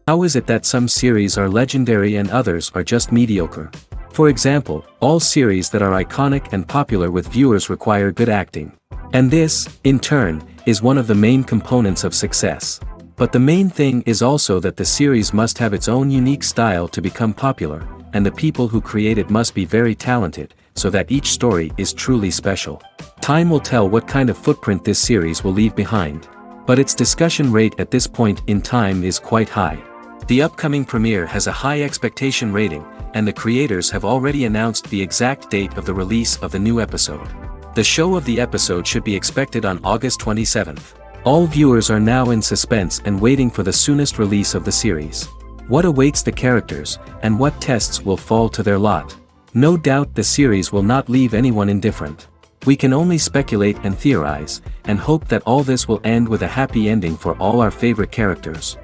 How is it that some series are legendary and others are just mediocre? For example, all series that are iconic and popular with viewers require good acting. And this, in turn, is one of the main components of success. But the main thing is also that the series must have its own unique style to become popular, and the people who create it must be very talented, so that each story is truly special. Time will tell what kind of footprint this series will leave behind. But its discussion rate at this point in time is quite high. The upcoming premiere has a high expectation rating, and the creators have already announced the exact date of the release of the new episode. The show of the episode should be expected on August 27th. All viewers are now in suspense and waiting for the soonest release of the series. What awaits the characters, and what tests will fall to their lot? No doubt the series will not leave anyone indifferent. We can only speculate and theorize, and hope that all this will end with a happy ending for all our favorite characters.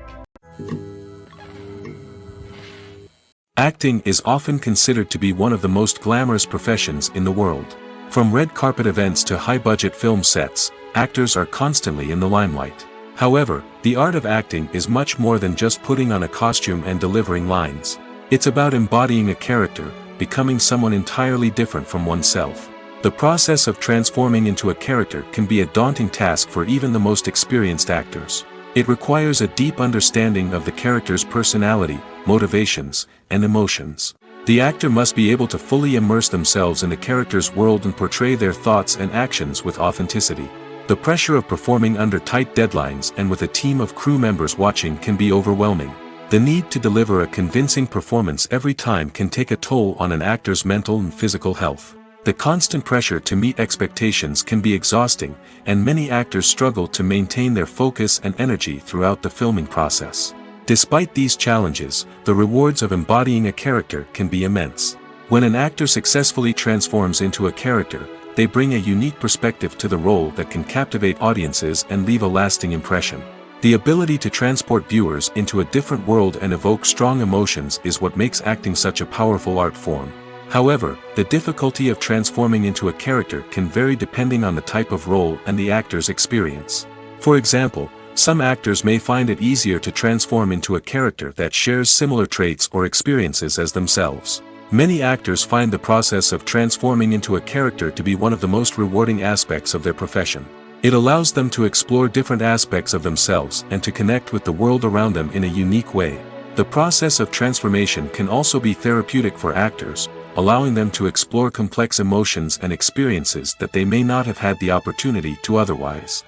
Acting is often considered to be one of the most glamorous professions in the world. From red carpet events to high-budget film sets, actors are constantly in the limelight. However, the art of acting is much more than just putting on a costume and delivering lines. It's about embodying a character, becoming someone entirely different from oneself. The process of transforming into a character can be a daunting task for even the most experienced actors. It requires a deep understanding of the character's personality, motivations, and emotions. The actor must be able to fully immerse themselves in the character's world and portray their thoughts and actions with authenticity. The pressure of performing under tight deadlines and with a team of crew members watching can be overwhelming. The need to deliver a convincing performance every time can take a toll on an actor's mental and physical health. The constant pressure to meet expectations can be exhausting, and many actors struggle to maintain their focus and energy throughout the filming process. Despite these challenges, the rewards of embodying a character can be immense. When an actor successfully transforms into a character, they bring a unique perspective to the role that can captivate audiences and leave a lasting impression. The ability to transport viewers into a different world and evoke strong emotions is what makes acting such a powerful art form. However, the difficulty of transforming into a character can vary depending on the type of role and the actor's experience. For example, some actors may find it easier to transform into a character that shares similar traits or experiences as themselves. Many actors find the process of transforming into a character to be one of the most rewarding aspects of their profession. It allows them to explore different aspects of themselves and to connect with the world around them in a unique way. The process of transformation can also be therapeutic for actors, allowing them to explore complex emotions and experiences that they may not have had the opportunity to otherwise.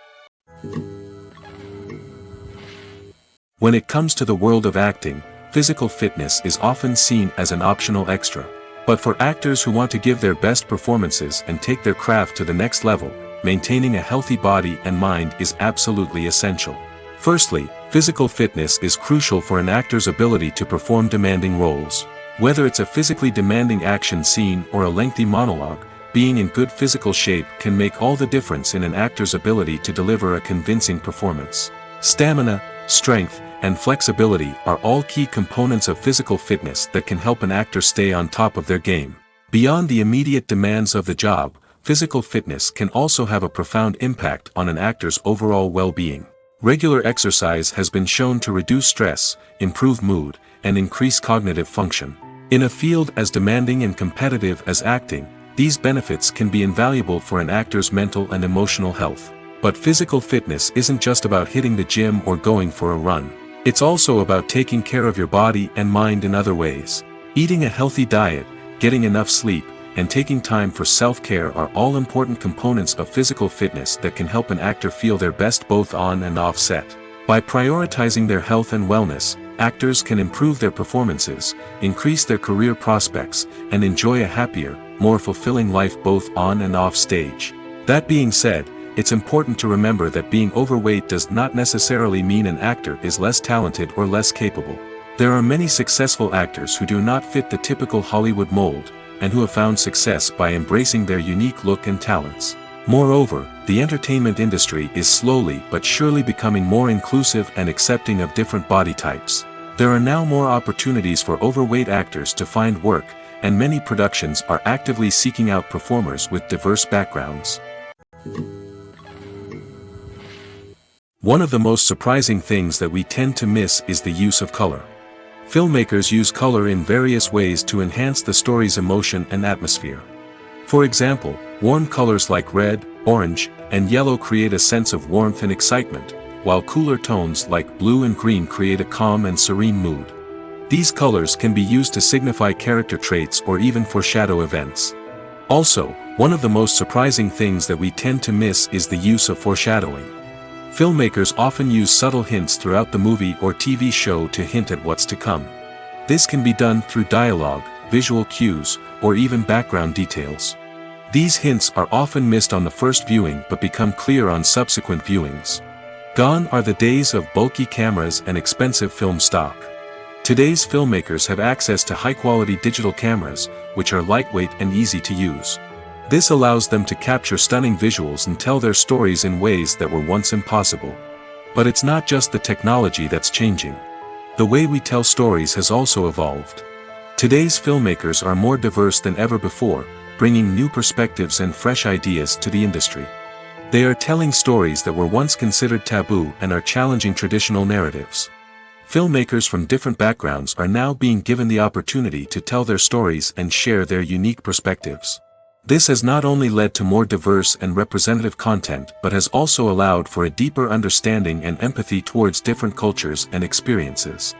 When it comes to the world of acting, physical fitness is often seen as an optional extra. But for actors who want to give their best performances and take their craft to the next level, maintaining a healthy body and mind is absolutely essential. Firstly, physical fitness is crucial for an actor's ability to perform demanding roles. Whether it's a physically demanding action scene or a lengthy monologue, being in good physical shape can make all the difference in an actor's ability to deliver a convincing performance. Stamina, strength, and flexibility are all key components of physical fitness that can help an actor stay on top of their game. Beyond the immediate demands of the job, physical fitness can also have a profound impact on an actor's overall well-being. Regular exercise has been shown to reduce stress, improve mood, and increase cognitive function. In a field as demanding and competitive as acting, these benefits can be invaluable for an actor's mental and emotional health. But physical fitness isn't just about hitting the gym or going for a run. It's also about taking care of your body and mind in other ways. Eating a healthy diet, getting enough sleep, and taking time for self-care are all important components of physical fitness that can help an actor feel their best both on and off set. By prioritizing their health and wellness, actors can improve their performances, increase their career prospects, and enjoy a happier, more fulfilling life both on and off stage. That being said, it's important to remember that being overweight does not necessarily mean an actor is less talented or less capable. There are many successful actors who do not fit the typical Hollywood mold, and who have found success by embracing their unique look and talents. Moreover, the entertainment industry is slowly but surely becoming more inclusive and accepting of different body types. There are now more opportunities for overweight actors to find work, and many productions are actively seeking out performers with diverse backgrounds. One of the most surprising things that we tend to miss is the use of color. Filmmakers use color in various ways to enhance the story's emotion and atmosphere. For example, warm colors like red, orange, and yellow create a sense of warmth and excitement, while cooler tones like blue and green create a calm and serene mood. These colors can be used to signify character traits or even foreshadow events. Also, one of the most surprising things that we tend to miss is the use of foreshadowing. Filmmakers often use subtle hints throughout the movie or TV show to hint at what's to come. This can be done through dialogue, visual cues, or even background details. These hints are often missed on the first viewing but become clear on subsequent viewings. Gone are the days of bulky cameras and expensive film stock. Today's filmmakers have access to high-quality digital cameras, which are lightweight and easy to use. This allows them to capture stunning visuals and tell their stories in ways that were once impossible. But it's not just the technology that's changing. The way we tell stories has also evolved. Today's filmmakers are more diverse than ever before, bringing new perspectives and fresh ideas to the industry. They are telling stories that were once considered taboo and are challenging traditional narratives. Filmmakers from different backgrounds are now being given the opportunity to tell their stories and share their unique perspectives. This has not only led to more diverse and representative content but has also allowed for a deeper understanding and empathy towards different cultures and experiences.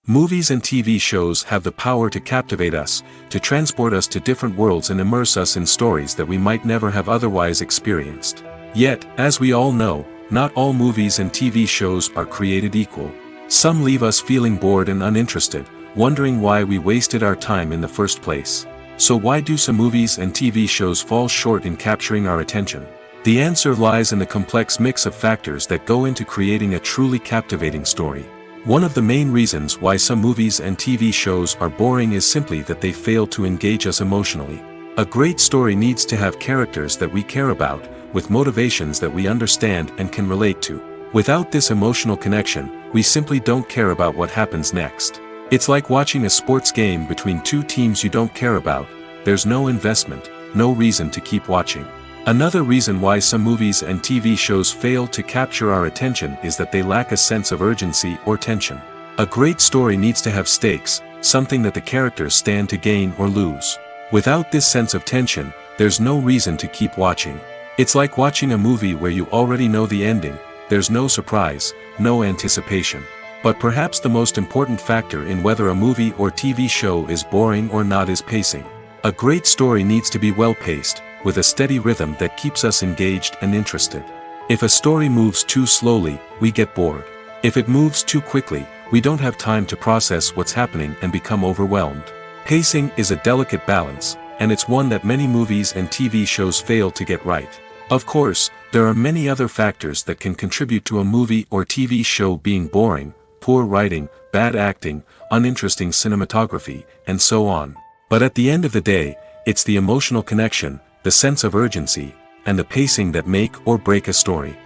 Movies and TV shows have the power to captivate us, to transport us to different worlds and immerse us in stories that we might never have otherwise experienced. Yet, as we all know, not all movies and TV shows are created equal. Some leave us feeling bored and uninterested, wondering why we wasted our time in the first place. So why do some movies and TV shows fall short in capturing our attention? The answer lies in the complex mix of factors that go into creating a truly captivating story. One of the main reasons why some movies and TV shows are boring is simply that they fail to engage us emotionally. A great story needs to have characters that we care about, with motivations that we understand and can relate to. Without this emotional connection, we simply don't care about what happens next. It's like watching a sports game between two teams you don't care about. There's no investment, no reason to keep watching. Another reason why some movies and TV shows fail to capture our attention is that they lack a sense of urgency or tension. A great story needs to have stakes, something that the characters stand to gain or lose. Without this sense of tension, there's no reason to keep watching. It's like watching a movie where you already know the ending. There's no surprise, no anticipation. But perhaps the most important factor in whether a movie or TV show is boring or not is pacing. A great story needs to be well-paced, with a steady rhythm that keeps us engaged and interested. If a story moves too slowly, we get bored. If it moves too quickly, we don't have time to process what's happening and become overwhelmed. Pacing is a delicate balance, and it's one that many movies and TV shows fail to get right. Of course, there are many other factors that can contribute to a movie or TV show being boring: poor writing, bad acting, uninteresting cinematography, and so on. But at the end of the day, it's the emotional connection, the sense of urgency, and the pacing that make or break a story.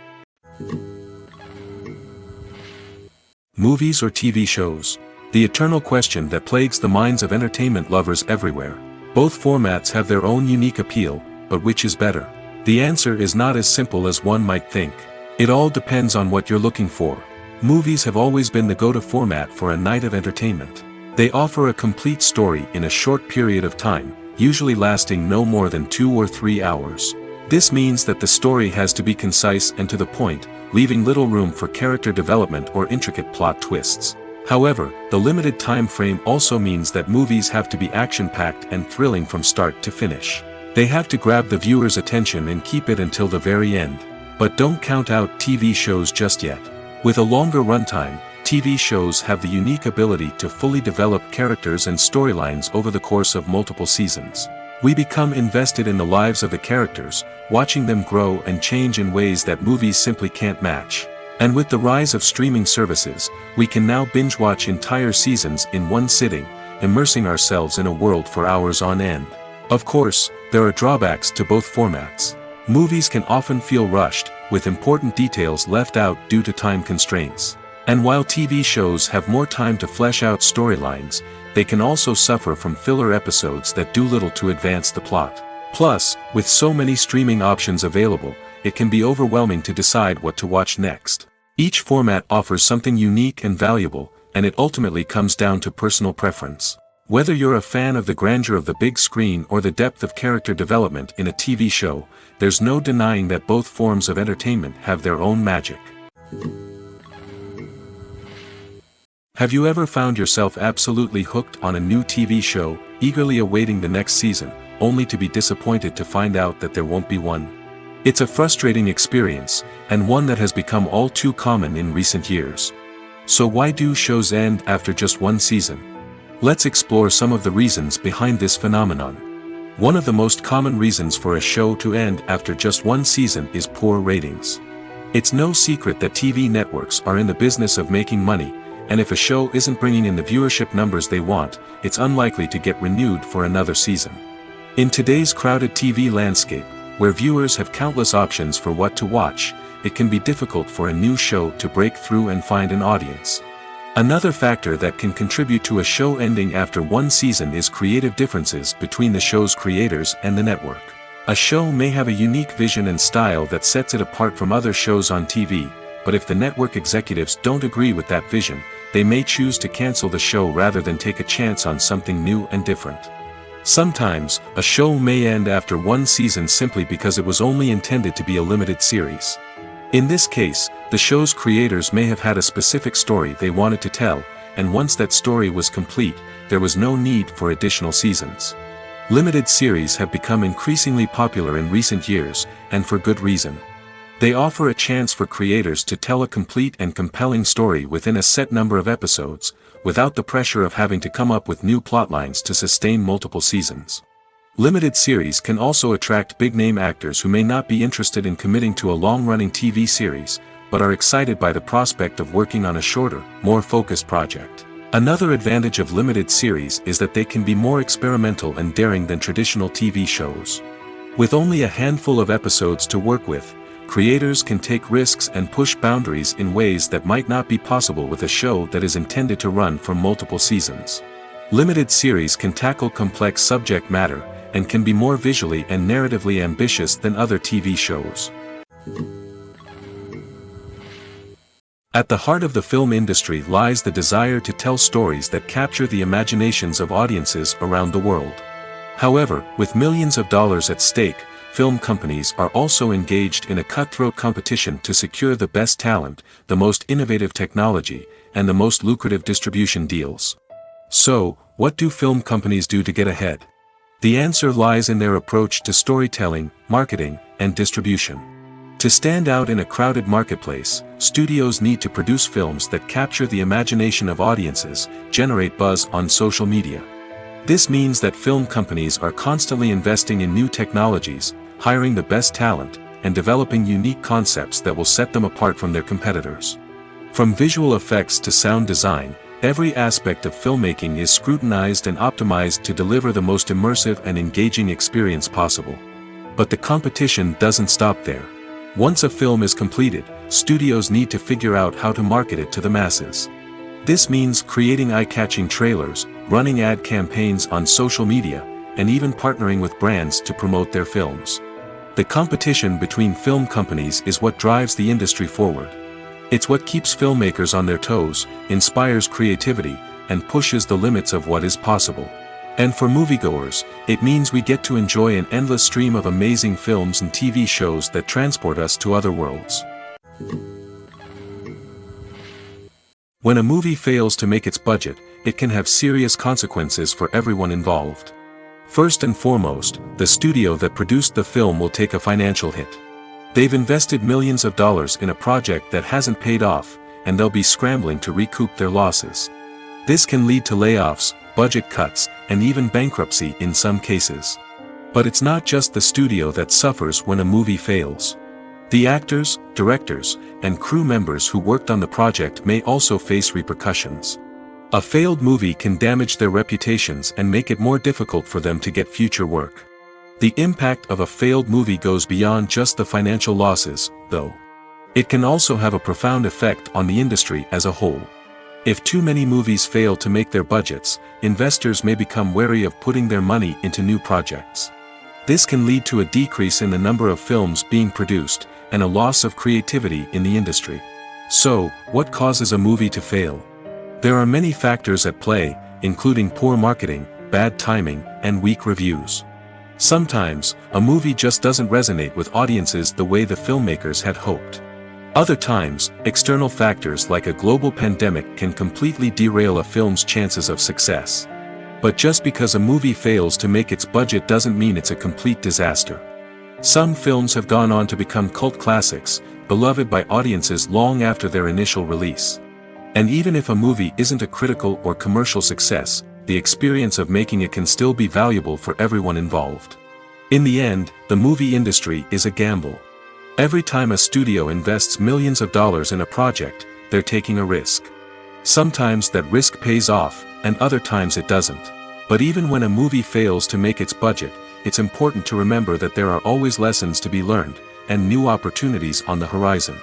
Movies or TV shows? The eternal question that plagues the minds of entertainment lovers everywhere. Both formats have their own unique appeal, but which is better? The answer is not as simple as one might think. It all depends on what you're looking for. Movies have always been the go-to format for a night of entertainment. They offer a complete story in a short period of time, usually lasting no more than 2 or 3 hours. This means that the story has to be concise and to the point, leaving little room for character development or intricate plot twists. However, the limited time frame also means that movies have to be action-packed and thrilling from start to finish. They have to grab the viewer's attention and keep it until the very end. But don't count out TV shows just yet. With a longer runtime, TV shows have the unique ability to fully develop characters and storylines over the course of multiple seasons. We become invested in the lives of the characters, watching them grow and change in ways that movies simply can't match. And with the rise of streaming services, we can now binge-watch entire seasons in one sitting, immersing ourselves in a world for hours on end. Of course, there are drawbacks to both formats. Movies can often feel rushed, with important details left out due to time constraints. And while TV shows have more time to flesh out storylines, they can also suffer from filler episodes that do little to advance the plot. Plus, with so many streaming options available, it can be overwhelming to decide what to watch next. Each format offers something unique and valuable, and it ultimately comes down to personal preference. Whether you're a fan of the grandeur of the big screen or the depth of character development in a TV show, there's no denying that both forms of entertainment have their own magic. Have you ever found yourself absolutely hooked on a new TV show, eagerly awaiting the next season, only to be disappointed to find out that there won't be one? It's a frustrating experience, and one that has become all too common in recent years. So why do shows end after just one season? Let's explore some of the reasons behind this phenomenon. One of the most common reasons for a show to end after just one season is poor ratings. It's no secret that TV networks are in the business of making money, and if a show isn't bringing in the viewership numbers they want, it's unlikely to get renewed for another season. In today's crowded TV landscape, where viewers have countless options for what to watch, it can be difficult for a new show to break through and find an audience. Another factor that can contribute to a show ending after one season is creative differences between the show's creators and the network. A show may have a unique vision and style that sets it apart from other shows on TV, but if the network executives don't agree with that vision, they may choose to cancel the show rather than take a chance on something new and different. Sometimes, a show may end after one season simply because it was only intended to be a limited series. In this case, the show's creators may have had a specific story they wanted to tell, and once that story was complete, there was no need for additional seasons. Limited series have become increasingly popular in recent years, and for good reason. They offer a chance for creators to tell a complete and compelling story within a set number of episodes, without the pressure of having to come up with new plotlines to sustain multiple seasons. Limited series can also attract big-name actors who may not be interested in committing to a long-running TV series, but are excited by the prospect of working on a shorter, more focused project. Another advantage of limited series is that they can be more experimental and daring than traditional TV shows. With only a handful of episodes to work with, creators can take risks and push boundaries in ways that might not be possible with a show that is intended to run for multiple seasons. Limited series can tackle complex subject matter, and can be more visually and narratively ambitious than other TV shows. At the heart of the film industry lies the desire to tell stories that capture the imaginations of audiences around the world. However, with millions of dollars at stake, film companies are also engaged in a cutthroat competition to secure the best talent, the most innovative technology, and the most lucrative distribution deals. So, what do film companies do to get ahead? The answer lies in their approach to storytelling, marketing, and distribution. To stand out in a crowded marketplace, studios need to produce films that capture the imagination of audiences, generate buzz on social media. This means that film companies are constantly investing in new technologies, hiring the best talent, and developing unique concepts that will set them apart from their competitors. From visual effects to sound design, every aspect of filmmaking is scrutinized and optimized to deliver the most immersive and engaging experience possible. But the competition doesn't stop there. Once a film is completed, studios need to figure out how to market it to the masses. This means creating eye-catching trailers, running ad campaigns on social media, and even partnering with brands to promote their films. The competition between film companies is what drives the industry forward. It's what keeps filmmakers on their toes, inspires creativity, and pushes the limits of what is possible. And for moviegoers, it means we get to enjoy an endless stream of amazing films and TV shows that transport us to other worlds. When a movie fails to make its budget, it can have serious consequences for everyone involved. First and foremost, the studio that produced the film will take a financial hit. They've invested millions of dollars in a project that hasn't paid off, and they'll be scrambling to recoup their losses. This can lead to layoffs, budget cuts, and even bankruptcy in some cases. But it's not just the studio that suffers when a movie fails. The actors, directors, and crew members who worked on the project may also face repercussions. A failed movie can damage their reputations and make it more difficult for them to get future work. The impact of a failed movie goes beyond just the financial losses, though. It can also have a profound effect on the industry as a whole. If too many movies fail to make their budgets, investors may become wary of putting their money into new projects. This can lead to a decrease in the number of films being produced, and a loss of creativity in the industry. So, what causes a movie to fail? There are many factors at play, including poor marketing, bad timing, and weak reviews. Sometimes, a movie just doesn't resonate with audiences the way the filmmakers had hoped. Other times, external factors like a global pandemic can completely derail a film's chances of success. But just because a movie fails to make its budget doesn't mean it's a complete disaster. Some films have gone on to become cult classics, beloved by audiences long after their initial release. And even if a movie isn't a critical or commercial success, the experience of making it can still be valuable for everyone involved. In the end, the movie industry is a gamble. Every time a studio invests millions of dollars in a project, they're taking a risk. Sometimes that risk pays off, and other times it doesn't. But even when a movie fails to make its budget, it's important to remember that there are always lessons to be learned, and new opportunities on the horizon.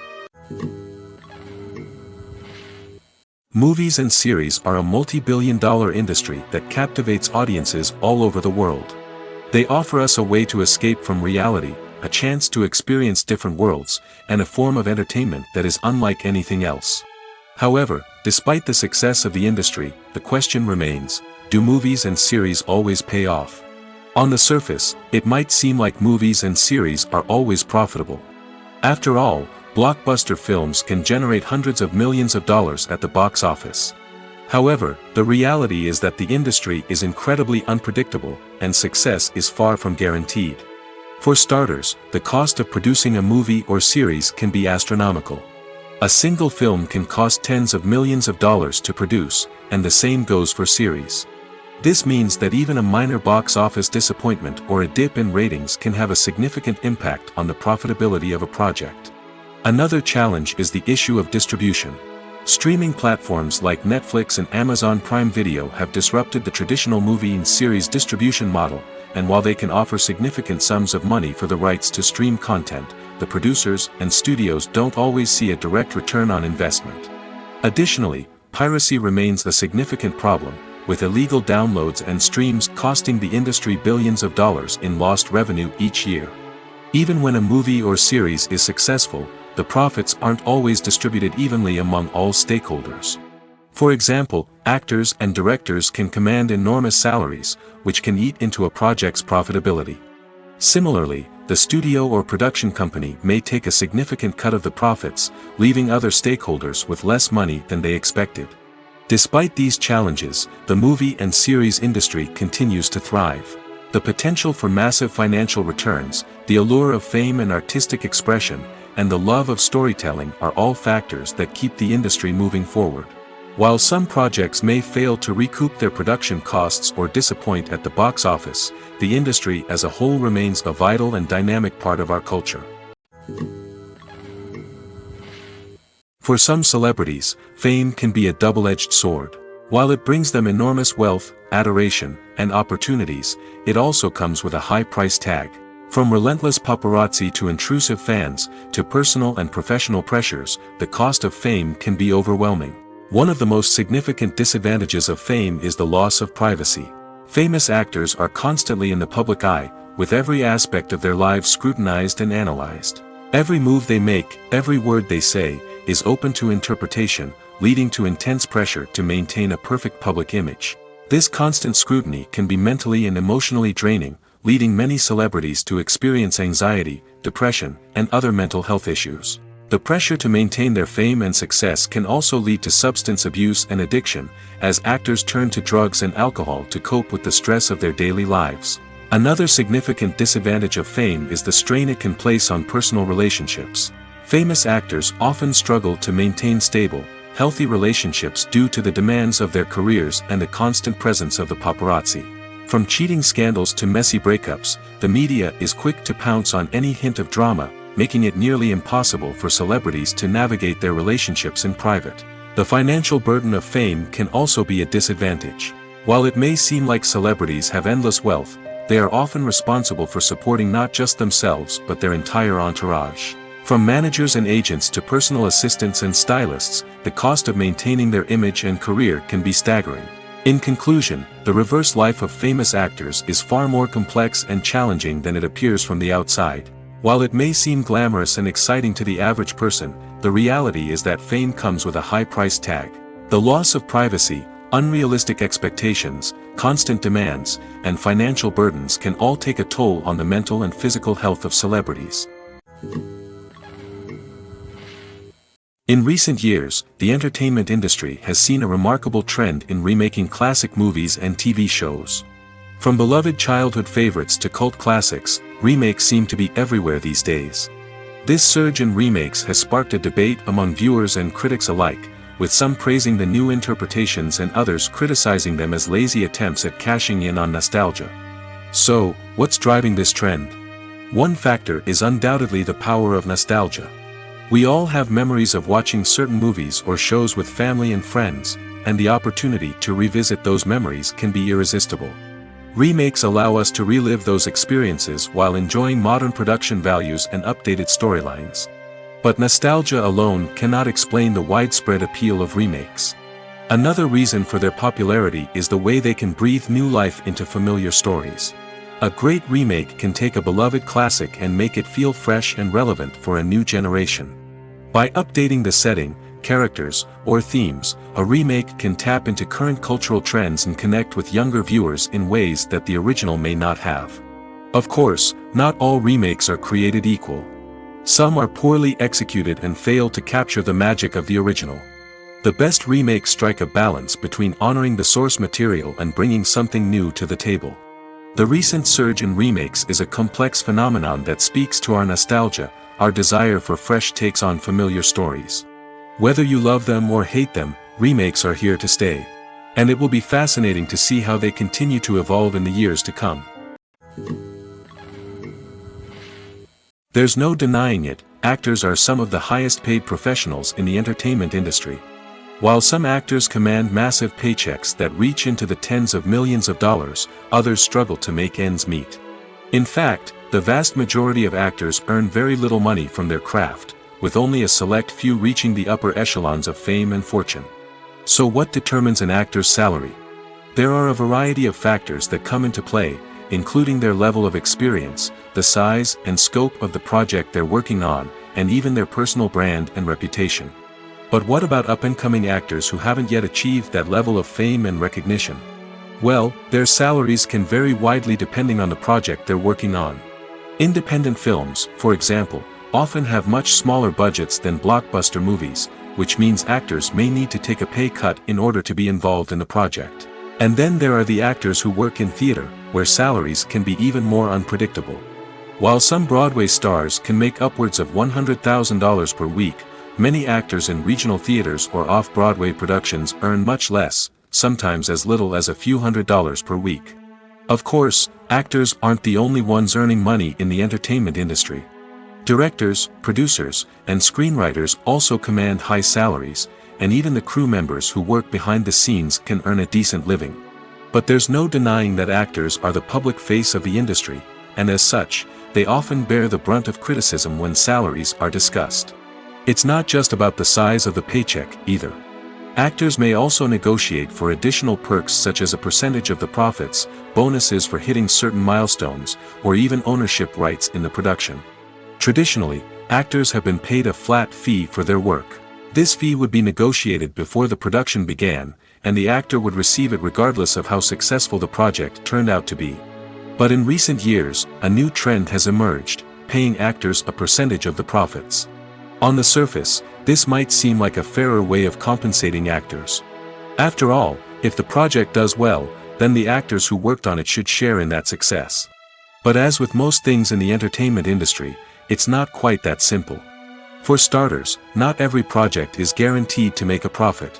Movies and series are a multi-billion-dollar industry that captivates audiences all over the world. They offer us a way to escape from reality, a chance to experience different worlds, and a form of entertainment that is unlike anything else. However, despite the success of the industry, the question remains, do movies and series always pay off? On the surface, it might seem like movies and series are always profitable. After all, blockbuster films can generate hundreds of millions of dollars at the box office. However, the reality is that the industry is incredibly unpredictable, and success is far from guaranteed. For starters, the cost of producing a movie or series can be astronomical. A single film can cost tens of millions of dollars to produce, and the same goes for series. This means that even a minor box office disappointment or a dip in ratings can have a significant impact on the profitability of a project. Another challenge is the issue of distribution. Streaming platforms like Netflix and Amazon Prime Video have disrupted the traditional movie and series distribution model, and while they can offer significant sums of money for the rights to stream content, the producers and studios don't always see a direct return on investment. Additionally, piracy remains a significant problem, with illegal downloads and streams costing the industry billions of dollars in lost revenue each year. Even when a movie or series is successful, the profits aren't always distributed evenly among all stakeholders. For example, actors and directors can command enormous salaries, which can eat into a project's profitability. Similarly, the studio or production company may take a significant cut of the profits, leaving other stakeholders with less money than they expected. Despite these challenges, the movie and series industry continues to thrive. The potential for massive financial returns, the allure of fame and artistic expression, and the love of storytelling are all factors that keep the industry moving forward. While some projects may fail to recoup their production costs or disappoint at the box office, the industry as a whole remains a vital and dynamic part of our culture. For some celebrities, fame can be a double-edged sword. While it brings them enormous wealth, adoration, and opportunities, it also comes with a high price tag. From relentless paparazzi to intrusive fans, to personal and professional pressures, the cost of fame can be overwhelming. One of the most significant disadvantages of fame is the loss of privacy. Famous actors are constantly in the public eye, with every aspect of their lives scrutinized and analyzed. Every move they make, every word they say, is open to interpretation, leading to intense pressure to maintain a perfect public image. This constant scrutiny can be mentally and emotionally draining, leading many celebrities to experience anxiety, depression, and other mental health issues. The pressure to maintain their fame and success can also lead to substance abuse and addiction, as actors turn to drugs and alcohol to cope with the stress of their daily lives. Another significant disadvantage of fame is the strain it can place on personal relationships. Famous actors often struggle to maintain stable, healthy relationships due to the demands of their careers and the constant presence of the paparazzi. From cheating scandals to messy breakups, the media is quick to pounce on any hint of drama, making it nearly impossible for celebrities to navigate their relationships in private. The financial burden of fame can also be a disadvantage. While it may seem like celebrities have endless wealth, they are often responsible for supporting not just themselves but their entire entourage. From managers and agents to personal assistants and stylists, the cost of maintaining their image and career can be staggering. In conclusion, the reverse life of famous actors is far more complex and challenging than it appears from the outside. While it may seem glamorous and exciting to the average person, the reality is that fame comes with a high price tag. The loss of privacy, unrealistic expectations, constant demands, and financial burdens can all take a toll on the mental and physical health of celebrities. In recent years, the entertainment industry has seen a remarkable trend in remaking classic movies and TV shows. From beloved childhood favorites to cult classics, remakes seem to be everywhere these days. This surge in remakes has sparked a debate among viewers and critics alike, with some praising the new interpretations and others criticizing them as lazy attempts at cashing in on nostalgia. So, what's driving this trend? One factor is undoubtedly the power of nostalgia. We all have memories of watching certain movies or shows with family and friends, and the opportunity to revisit those memories can be irresistible. Remakes allow us to relive those experiences while enjoying modern production values and updated storylines. But nostalgia alone cannot explain the widespread appeal of remakes. Another reason for their popularity is the way they can breathe new life into familiar stories. A great remake can take a beloved classic and make it feel fresh and relevant for a new generation. By updating the setting, characters, or themes, a remake can tap into current cultural trends and connect with younger viewers in ways that the original may not have. Of course, not all remakes are created equal. Some are poorly executed and fail to capture the magic of the original. The best remakes strike a balance between honoring the source material and bringing something new to the table. The recent surge in remakes is a complex phenomenon that speaks to our nostalgia, our desire for fresh takes on familiar stories. Whether you love them or hate them, remakes are here to stay. And it will be fascinating to see how they continue to evolve in the years to come. There's no denying it, actors are some of the highest paid professionals in the entertainment industry. While some actors command massive paychecks that reach into the tens of millions of dollars, others struggle to make ends meet. In fact, the vast majority of actors earn very little money from their craft, with only a select few reaching the upper echelons of fame and fortune. So what determines an actor's salary? There are a variety of factors that come into play, including their level of experience, the size and scope of the project they're working on, and even their personal brand and reputation. But what about up-and-coming actors who haven't yet achieved that level of fame and recognition? Well, their salaries can vary widely depending on the project they're working on. Independent films, for example, often have much smaller budgets than blockbuster movies, which means actors may need to take a pay cut in order to be involved in the project. And then there are the actors who work in theater, where salaries can be even more unpredictable. While some Broadway stars can make upwards of $100,000 per week, many actors in regional theaters or off-Broadway productions earn much less, sometimes as little as a few $100s per week. Of course, actors aren't the only ones earning money in the entertainment industry. Directors, producers, and screenwriters also command high salaries, and even the crew members who work behind the scenes can earn a decent living. But there's no denying that actors are the public face of the industry, and as such, they often bear the brunt of criticism when salaries are discussed. It's not just about the size of the paycheck, either. Actors may also negotiate for additional perks such as a percentage of the profits, bonuses for hitting certain milestones, or even ownership rights in the production. Traditionally, actors have been paid a flat fee for their work. This fee would be negotiated before the production began, and the actor would receive it regardless of how successful the project turned out to be. But in recent years, a new trend has emerged, paying actors a percentage of the profits. On the surface, this might seem like a fairer way of compensating actors. After all, if the project does well, then the actors who worked on it should share in that success. But as with most things in the entertainment industry, it's not quite that simple. For starters, not every project is guaranteed to make a profit.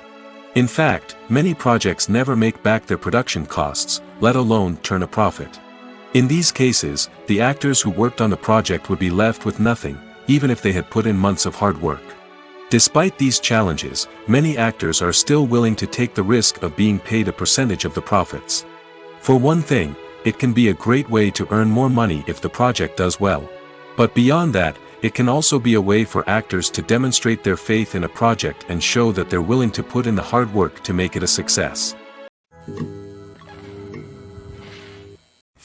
In fact, many projects never make back their production costs, let alone turn a profit. In these cases, the actors who worked on the project would be left with nothing, even if they had put in months of hard work. Despite these challenges, many actors are still willing to take the risk of being paid a percentage of the profits. For one thing, it can be a great way to earn more money if the project does well. But beyond that, it can also be a way for actors to demonstrate their faith in a project and show that they're willing to put in the hard work to make it a success.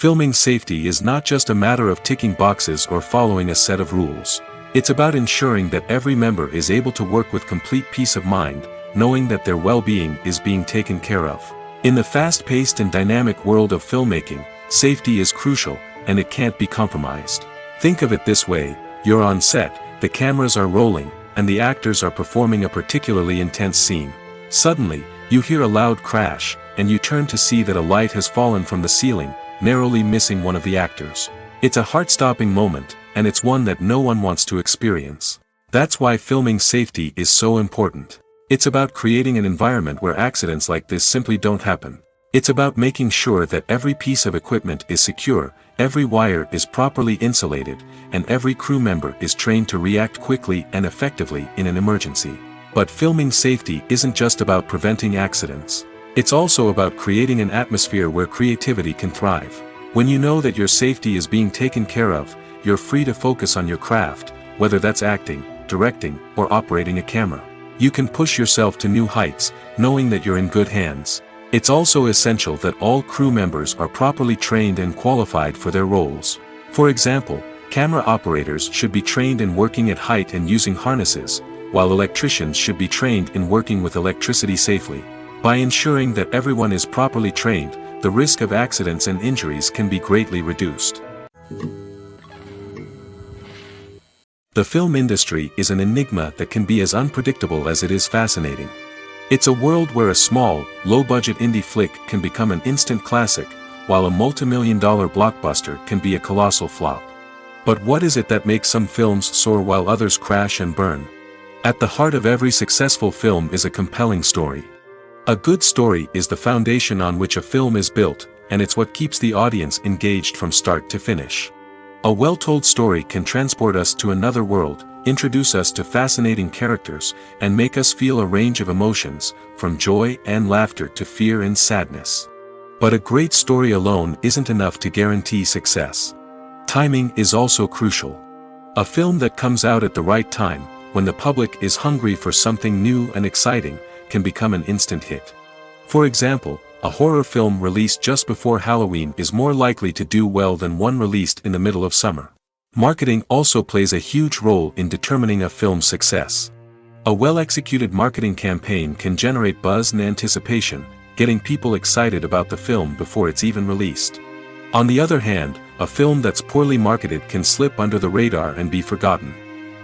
Filming safety is not just a matter of ticking boxes or following a set of rules. It's about ensuring that every member is able to work with complete peace of mind, knowing that their well-being is being taken care of. In the fast-paced and dynamic world of filmmaking, safety is crucial, and it can't be compromised. Think of it this way: you're on set, the cameras are rolling, and the actors are performing a particularly intense scene. Suddenly, you hear a loud crash, and you turn to see that a light has fallen from the ceiling, narrowly missing one of the actors. It's a heart-stopping moment, and it's one that no one wants to experience. That's why filming safety is so important. It's about creating an environment where accidents like this simply don't happen. It's about making sure that every piece of equipment is secure, every wire is properly insulated, and every crew member is trained to react quickly and effectively in an emergency. But filming safety isn't just about preventing accidents. It's also about creating an atmosphere where creativity can thrive. When you know that your safety is being taken care of, you're free to focus on your craft, whether that's acting, directing, or operating a camera. You can push yourself to new heights, knowing that you're in good hands. It's also essential that all crew members are properly trained and qualified for their roles. For example, camera operators should be trained in working at height and using harnesses, while electricians should be trained in working with electricity safely. By ensuring that everyone is properly trained, the risk of accidents and injuries can be greatly reduced. The film industry is an enigma that can be as unpredictable as it is fascinating. It's a world where a small, low-budget indie flick can become an instant classic, while a multi-million-dollar blockbuster can be a colossal flop. But what is it that makes some films soar while others crash and burn? At the heart of every successful film is a compelling story. A good story is the foundation on which a film is built, and it's what keeps the audience engaged from start to finish. A well-told story can transport us to another world, introduce us to fascinating characters, and make us feel a range of emotions, from joy and laughter to fear and sadness. But a great story alone isn't enough to guarantee success. Timing is also crucial. A film that comes out at the right time, when the public is hungry for something new and exciting, can become an instant hit. For example, a horror film released just before Halloween is more likely to do well than one released in the middle of summer. Marketing also plays a huge role in determining a film's success. A well-executed marketing campaign can generate buzz and anticipation, getting people excited about the film before it's even released. On the other hand, a film that's poorly marketed can slip under the radar and be forgotten.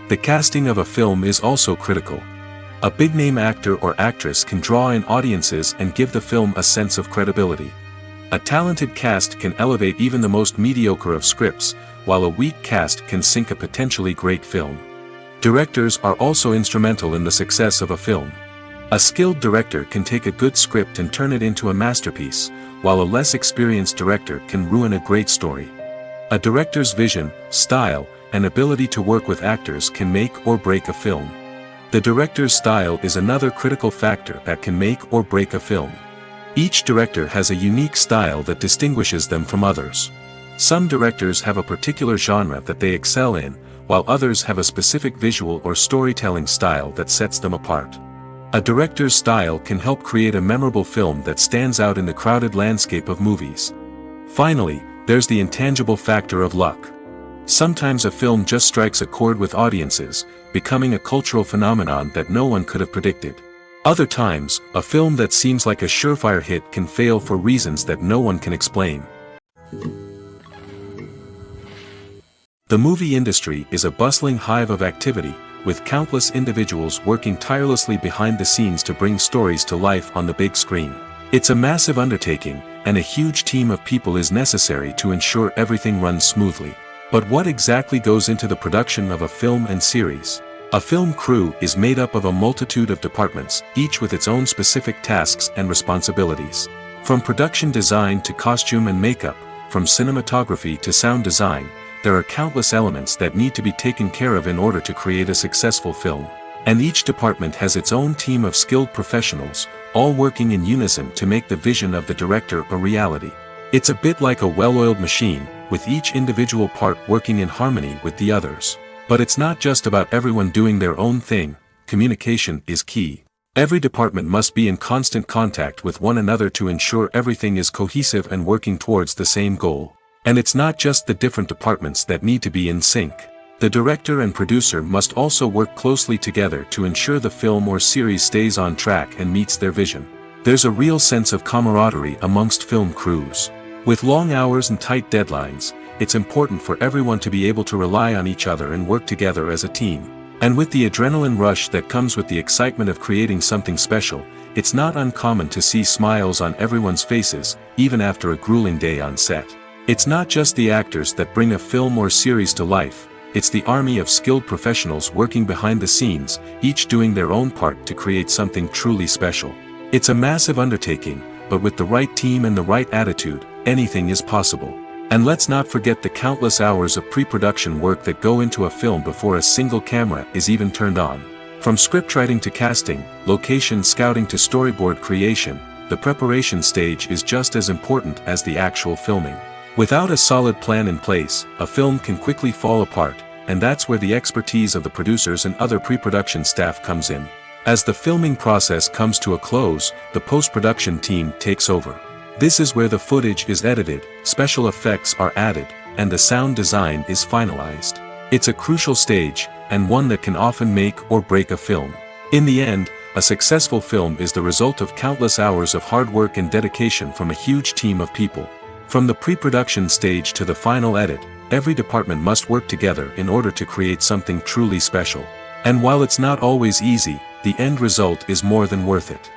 The casting of a film is also critical. A big-name actor or actress can draw in audiences and give the film a sense of credibility. A talented cast can elevate even the most mediocre of scripts, while a weak cast can sink a potentially great film. Directors are also instrumental in the success of a film. A skilled director can take a good script and turn it into a masterpiece, while a less experienced director can ruin a great story. A director's vision, style, and ability to work with actors can make or break a film. The director's style is another critical factor that can make or break a film. Each director has a unique style that distinguishes them from others. Some directors have a particular genre that they excel in, while others have a specific visual or storytelling style that sets them apart. A director's style can help create a memorable film that stands out in the crowded landscape of movies. Finally, there's the intangible factor of luck. Sometimes a film just strikes a chord with audiences, becoming a cultural phenomenon that no one could have predicted. Other times, a film that seems like a surefire hit can fail for reasons that no one can explain. The movie industry is a bustling hive of activity, with countless individuals working tirelessly behind the scenes to bring stories to life on the big screen. It's a massive undertaking, and a huge team of people is necessary to ensure everything runs smoothly. But what exactly goes into the production of a film and series? A film crew is made up of a multitude of departments, each with its own specific tasks and responsibilities. From production design to costume and makeup, from cinematography to sound design, there are countless elements that need to be taken care of in order to create a successful film. And each department has its own team of skilled professionals, all working in unison to make the vision of the director a reality. It's a bit like a well-oiled machine, with each individual part working in harmony with the others. But it's not just about everyone doing their own thing. Communication is key. Every department must be in constant contact with one another to ensure everything is cohesive and working towards the same goal. And it's not just the different departments that need to be in sync. The director and producer must also work closely together to ensure the film or series stays on track and meets their vision. There's a real sense of camaraderie amongst film crews. With long hours and tight deadlines, it's important for everyone to be able to rely on each other and work together as a team. And with the adrenaline rush that comes with the excitement of creating something special, it's not uncommon to see smiles on everyone's faces, even after a grueling day on set. It's not just the actors that bring a film or series to life, it's the army of skilled professionals working behind the scenes, each doing their own part to create something truly special. It's a massive undertaking, but with the right team and the right attitude, anything is possible. And let's not forget the countless hours of pre-production work that go into a film before a single camera is even turned on. From scriptwriting to casting, location scouting to storyboard creation, the preparation stage is just as important as the actual filming. Without a solid plan in place, a film can quickly fall apart, and that's where the expertise of the producers and other pre-production staff comes in. As the filming process comes to a close, the post-production team takes over. This is where the footage is edited, special effects are added, and the sound design is finalized. It's a crucial stage, and one that can often make or break a film. In the end, a successful film is the result of countless hours of hard work and dedication from a huge team of people. From the pre-production stage to the final edit, every department must work together in order to create something truly special. And while it's not always easy, the end result is more than worth it.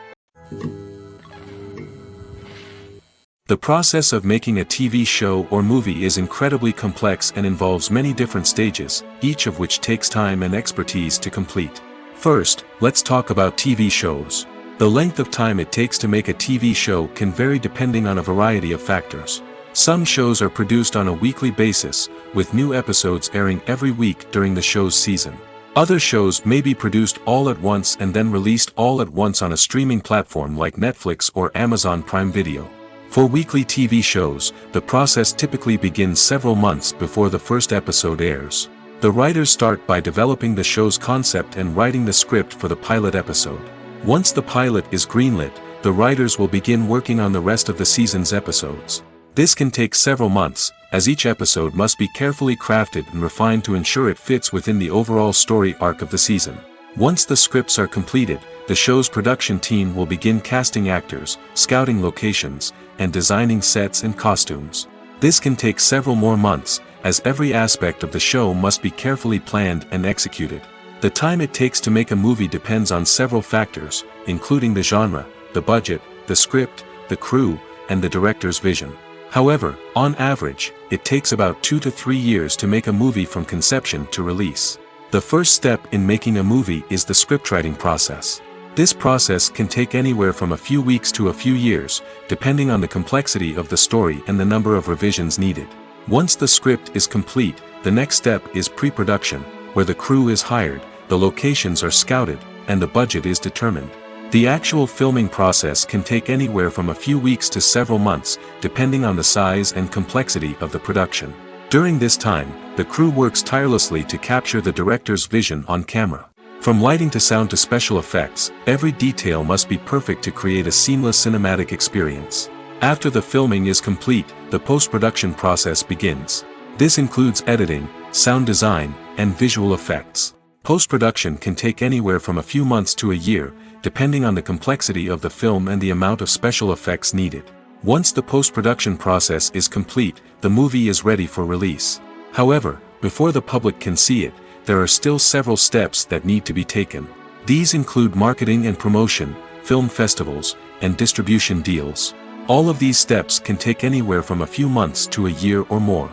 The process of making a TV show or movie is incredibly complex and involves many different stages, each of which takes time and expertise to complete. First, let's talk about TV shows. The length of time it takes to make a TV show can vary depending on a variety of factors. Some shows are produced on a weekly basis, with new episodes airing every week during the show's season. Other shows may be produced all at once and then released all at once on a streaming platform like Netflix or Amazon Prime Video. For weekly TV shows, the process typically begins several months before the first episode airs. The writers start by developing the show's concept and writing the script for the pilot episode. Once the pilot is greenlit, the writers will begin working on the rest of the season's episodes. This can take several months, as each episode must be carefully crafted and refined to ensure it fits within the overall story arc of the season. Once the scripts are completed, the show's production team will begin casting actors, scouting locations, and designing sets and costumes. This can take several more months, as every aspect of the show must be carefully planned and executed. The time it takes to make a movie depends on several factors, including the genre, the budget, the script, the crew, and the director's vision. However, on average, it takes about 2 to 3 years to make a movie from conception to release. The first step in making a movie is the scriptwriting process. This process can take anywhere from a few weeks to a few years, depending on the complexity of the story and the number of revisions needed. Once the script is complete, the next step is pre-production, where the crew is hired, the locations are scouted, and the budget is determined. The actual filming process can take anywhere from a few weeks to several months, depending on the size and complexity of the production. During this time, the crew works tirelessly to capture the director's vision on camera. From lighting to sound to special effects, every detail must be perfect to create a seamless cinematic experience. After the filming is complete, the post-production process begins. This includes editing, sound design, and visual effects. Post-production can take anywhere from a few months to a year, depending on the complexity of the film and the amount of special effects needed. Once the post-production process is complete, the movie is ready for release. However, before the public can see it, there are still several steps that need to be taken. These include marketing and promotion, film festivals, and distribution deals. All of these steps can take anywhere from a few months to a year or more.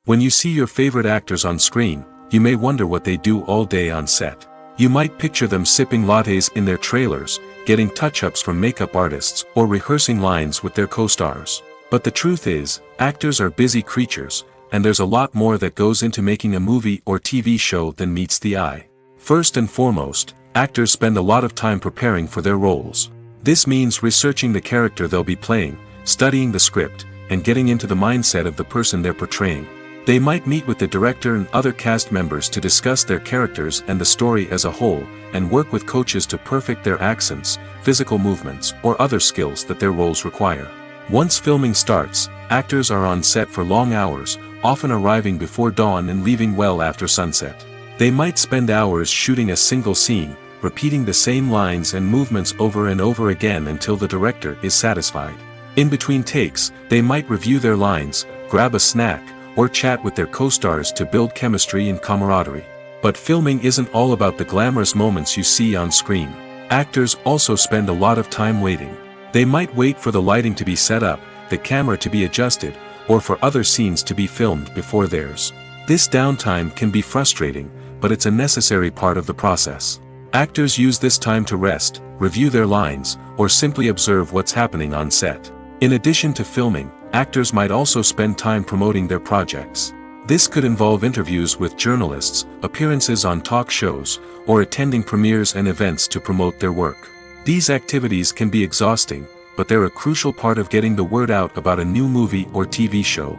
When you see your favorite actors on screen, you may wonder what they do all day on set. You might picture them sipping lattes in their trailers, getting touch-ups from makeup artists, or rehearsing lines with their co-stars. But the truth is, actors are busy creatures, and there's a lot more that goes into making a movie or TV show than meets the eye. First and foremost, actors spend a lot of time preparing for their roles. This means researching the character they'll be playing, studying the script, and getting into the mindset of the person they're portraying. They might meet with the director and other cast members to discuss their characters and the story as a whole, and work with coaches to perfect their accents, physical movements, or other skills that their roles require. Once filming starts, actors are on set for long hours, often arriving before dawn and leaving well after sunset. They might spend hours shooting a single scene, repeating the same lines and movements over and over again until the director is satisfied. In between takes, they might review their lines, grab a snack, or chat with their co-stars to build chemistry and camaraderie. But filming isn't all about the glamorous moments you see on screen. Actors also spend a lot of time waiting. They might wait for the lighting to be set up, the camera to be adjusted, or for other scenes to be filmed before theirs. This downtime can be frustrating, but it's a necessary part of the process. Actors use this time to rest, review their lines, or simply observe what's happening on set. In addition to filming, actors might also spend time promoting their projects. This could involve interviews with journalists, appearances on talk shows, or attending premieres and events to promote their work. These activities can be exhausting, but they're a crucial part of getting the word out about a new movie or TV show.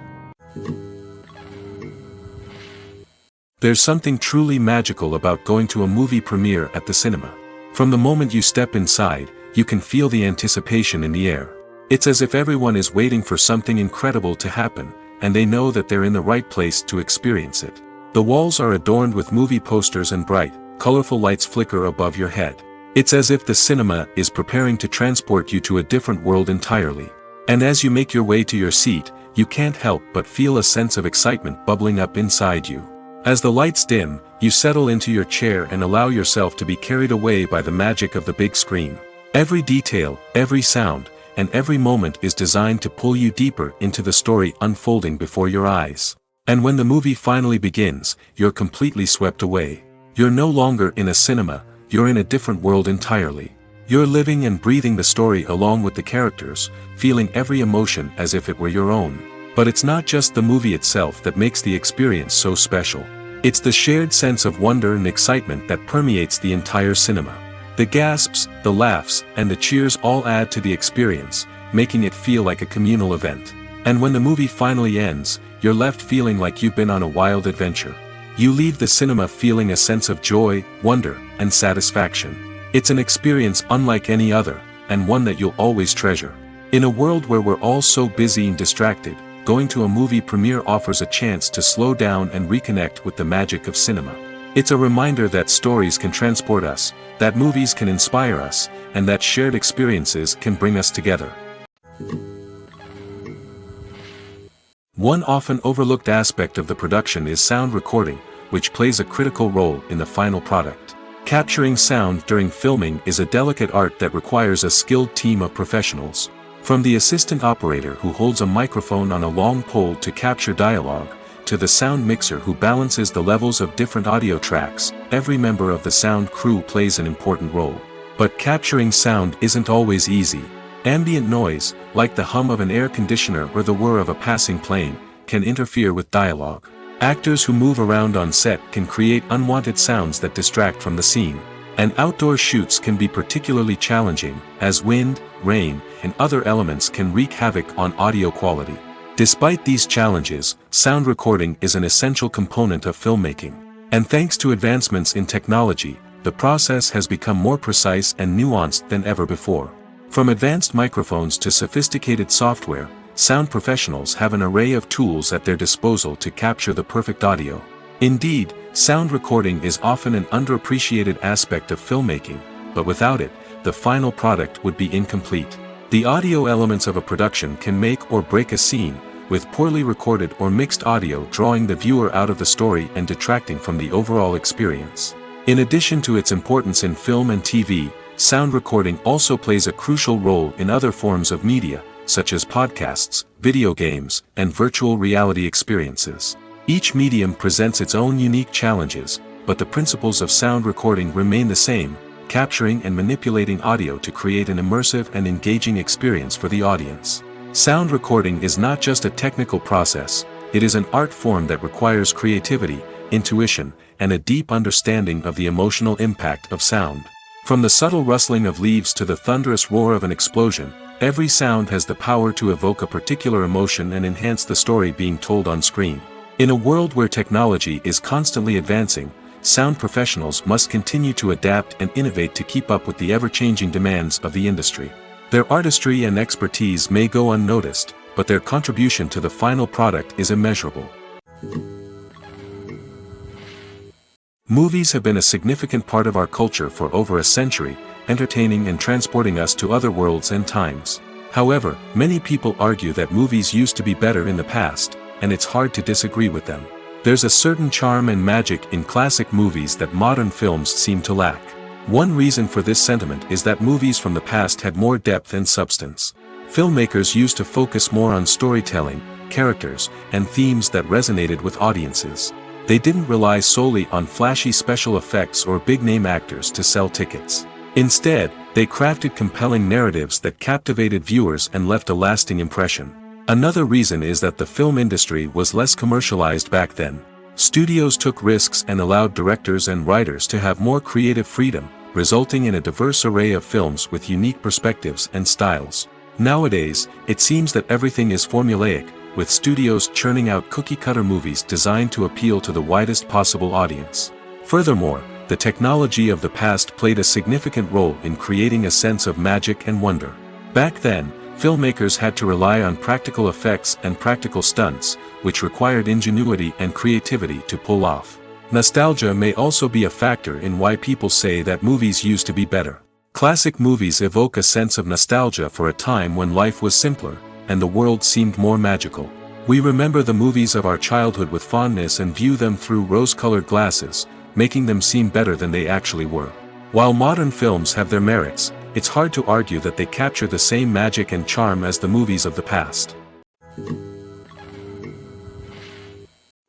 There's something truly magical about going to a movie premiere at the cinema. From the moment you step inside, you can feel the anticipation in the air. It's as if everyone is waiting for something incredible to happen, and they know that they're in the right place to experience it. The walls are adorned with movie posters and bright, colorful lights flicker above your head. It's as if the cinema is preparing to transport you to a different world entirely. And as you make your way to your seat, you can't help but feel a sense of excitement bubbling up inside you. As the lights dim, you settle into your chair and allow yourself to be carried away by the magic of the big screen. Every detail, every sound, and every moment is designed to pull you deeper into the story unfolding before your eyes. And when the movie finally begins, you're completely swept away. You're no longer in a cinema, you're in a different world entirely. You're living and breathing the story along with the characters, feeling every emotion as if it were your own. But it's not just the movie itself that makes the experience so special. It's the shared sense of wonder and excitement that permeates the entire cinema. The gasps, the laughs, and the cheers all add to the experience, making it feel like a communal event. And when the movie finally ends, you're left feeling like you've been on a wild adventure. You leave the cinema feeling a sense of joy, wonder, and satisfaction. It's an experience unlike any other, and one that you'll always treasure. In a world where we're all so busy and distracted, going to a movie premiere offers a chance to slow down and reconnect with the magic of cinema. It's a reminder that stories can transport us, that movies can inspire us, and that shared experiences can bring us together. One often overlooked aspect of the production is sound recording, which plays a critical role in the final product. Capturing sound during filming is a delicate art that requires a skilled team of professionals. From the assistant operator who holds a microphone on a long pole to capture dialogue, to the sound mixer who balances the levels of different audio tracks, every member of the sound crew plays an important role. But capturing sound isn't always easy. Ambient noise, like the hum of an air conditioner or the whir of a passing plane, can interfere with dialogue. Actors who move around on set can create unwanted sounds that distract from the scene. And outdoor shoots can be particularly challenging, as wind, rain, and other elements can wreak havoc on audio quality. Despite these challenges, sound recording is an essential component of filmmaking. And thanks to advancements in technology, the process has become more precise and nuanced than ever before. From advanced microphones to sophisticated software, sound professionals have an array of tools at their disposal to capture the perfect audio. Indeed, sound recording is often an underappreciated aspect of filmmaking, but without it, the final product would be incomplete. The audio elements of a production can make or break a scene, with poorly recorded or mixed audio drawing the viewer out of the story and detracting from the overall experience. In addition to its importance in film and TV, sound recording also plays a crucial role in other forms of media, such as podcasts, video games, and virtual reality experiences. Each medium presents its own unique challenges, but the principles of sound recording remain the same, capturing and manipulating audio to create an immersive and engaging experience for the audience. Sound recording is not just a technical process, it is an art form that requires creativity, intuition, and a deep understanding of the emotional impact of sound. From the subtle rustling of leaves to the thunderous roar of an explosion, every sound has the power to evoke a particular emotion and enhance the story being told on screen. In a world where technology is constantly advancing, sound professionals must continue to adapt and innovate to keep up with the ever-changing demands of the industry. Their artistry and expertise may go unnoticed, but their contribution to the final product is immeasurable. Movies have been a significant part of our culture for over a century, entertaining and transporting us to other worlds and times. However, many people argue that movies used to be better in the past, and it's hard to disagree with them. There's a certain charm and magic in classic movies that modern films seem to lack. One reason for this sentiment is that movies from the past had more depth and substance. Filmmakers used to focus more on storytelling, characters, and themes that resonated with audiences. They didn't rely solely on flashy special effects or big-name actors to sell tickets. Instead, they crafted compelling narratives that captivated viewers and left a lasting impression. Another reason is that the film industry was less commercialized back then. Studios took risks and allowed directors and writers to have more creative freedom, resulting in a diverse array of films with unique perspectives and styles. Nowadays, it seems that everything is formulaic, with studios churning out cookie-cutter movies designed to appeal to the widest possible audience. Furthermore, the technology of the past played a significant role in creating a sense of magic and wonder. Back then, filmmakers had to rely on practical effects and practical stunts, which required ingenuity and creativity to pull off. Nostalgia may also be a factor in why people say that movies used to be better. Classic movies evoke a sense of nostalgia for a time when life was simpler, and the world seemed more magical. We remember the movies of our childhood with fondness and view them through rose-colored glasses, making them seem better than they actually were. While modern films have their merits, it's hard to argue that they capture the same magic and charm as the movies of the past.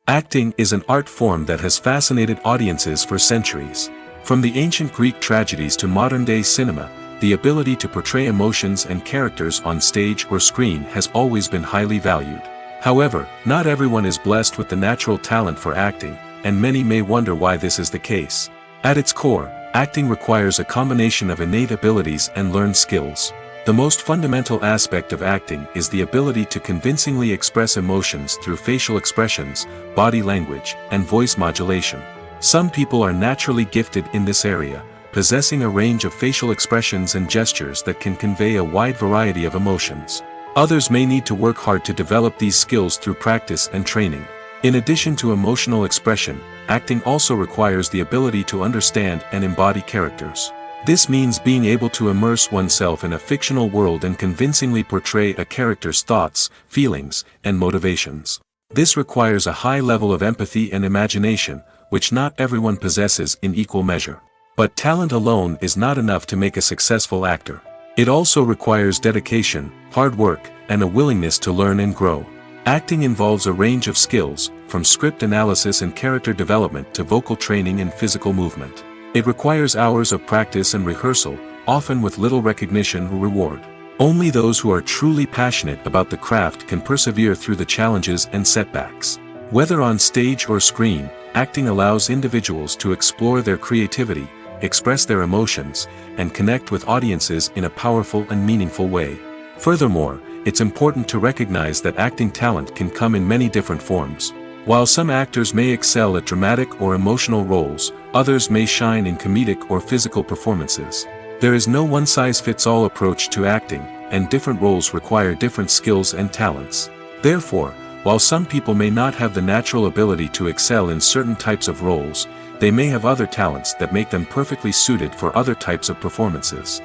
Acting is an art form that has fascinated audiences for centuries. From the ancient Greek tragedies to modern-day cinema, the ability to portray emotions and characters on stage or screen has always been highly valued. However, not everyone is blessed with the natural talent for acting, and many may wonder why this is the case. At its core, acting requires a combination of innate abilities and learned skills. The most fundamental aspect of acting is the ability to convincingly express emotions through facial expressions, body language, and voice modulation. Some people are naturally gifted in this area, possessing a range of facial expressions and gestures that can convey a wide variety of emotions. Others may need to work hard to develop these skills through practice and training. In addition to emotional expression, acting also requires the ability to understand and embody characters. This means being able to immerse oneself in a fictional world and convincingly portray a character's thoughts, feelings, and motivations. This requires a high level of empathy and imagination, which not everyone possesses in equal measure. But talent alone is not enough to make a successful actor. It also requires dedication, hard work, and a willingness to learn and grow. Acting involves a range of skills, from script analysis and character development to vocal training and physical movement. It requires hours of practice and rehearsal, often with little recognition or reward. Only those who are truly passionate about the craft can persevere through the challenges and setbacks. Whether on stage or screen, acting allows individuals to explore their creativity, express their emotions, and connect with audiences in a powerful and meaningful way. Furthermore, it's important to recognize that acting talent can come in many different forms. While some actors may excel at dramatic or emotional roles, others may shine in comedic or physical performances. There is no one-size-fits-all approach to acting, and different roles require different skills and talents. Therefore, while some people may not have the natural ability to excel in certain types of roles, they may have other talents that make them perfectly suited for other types of performances.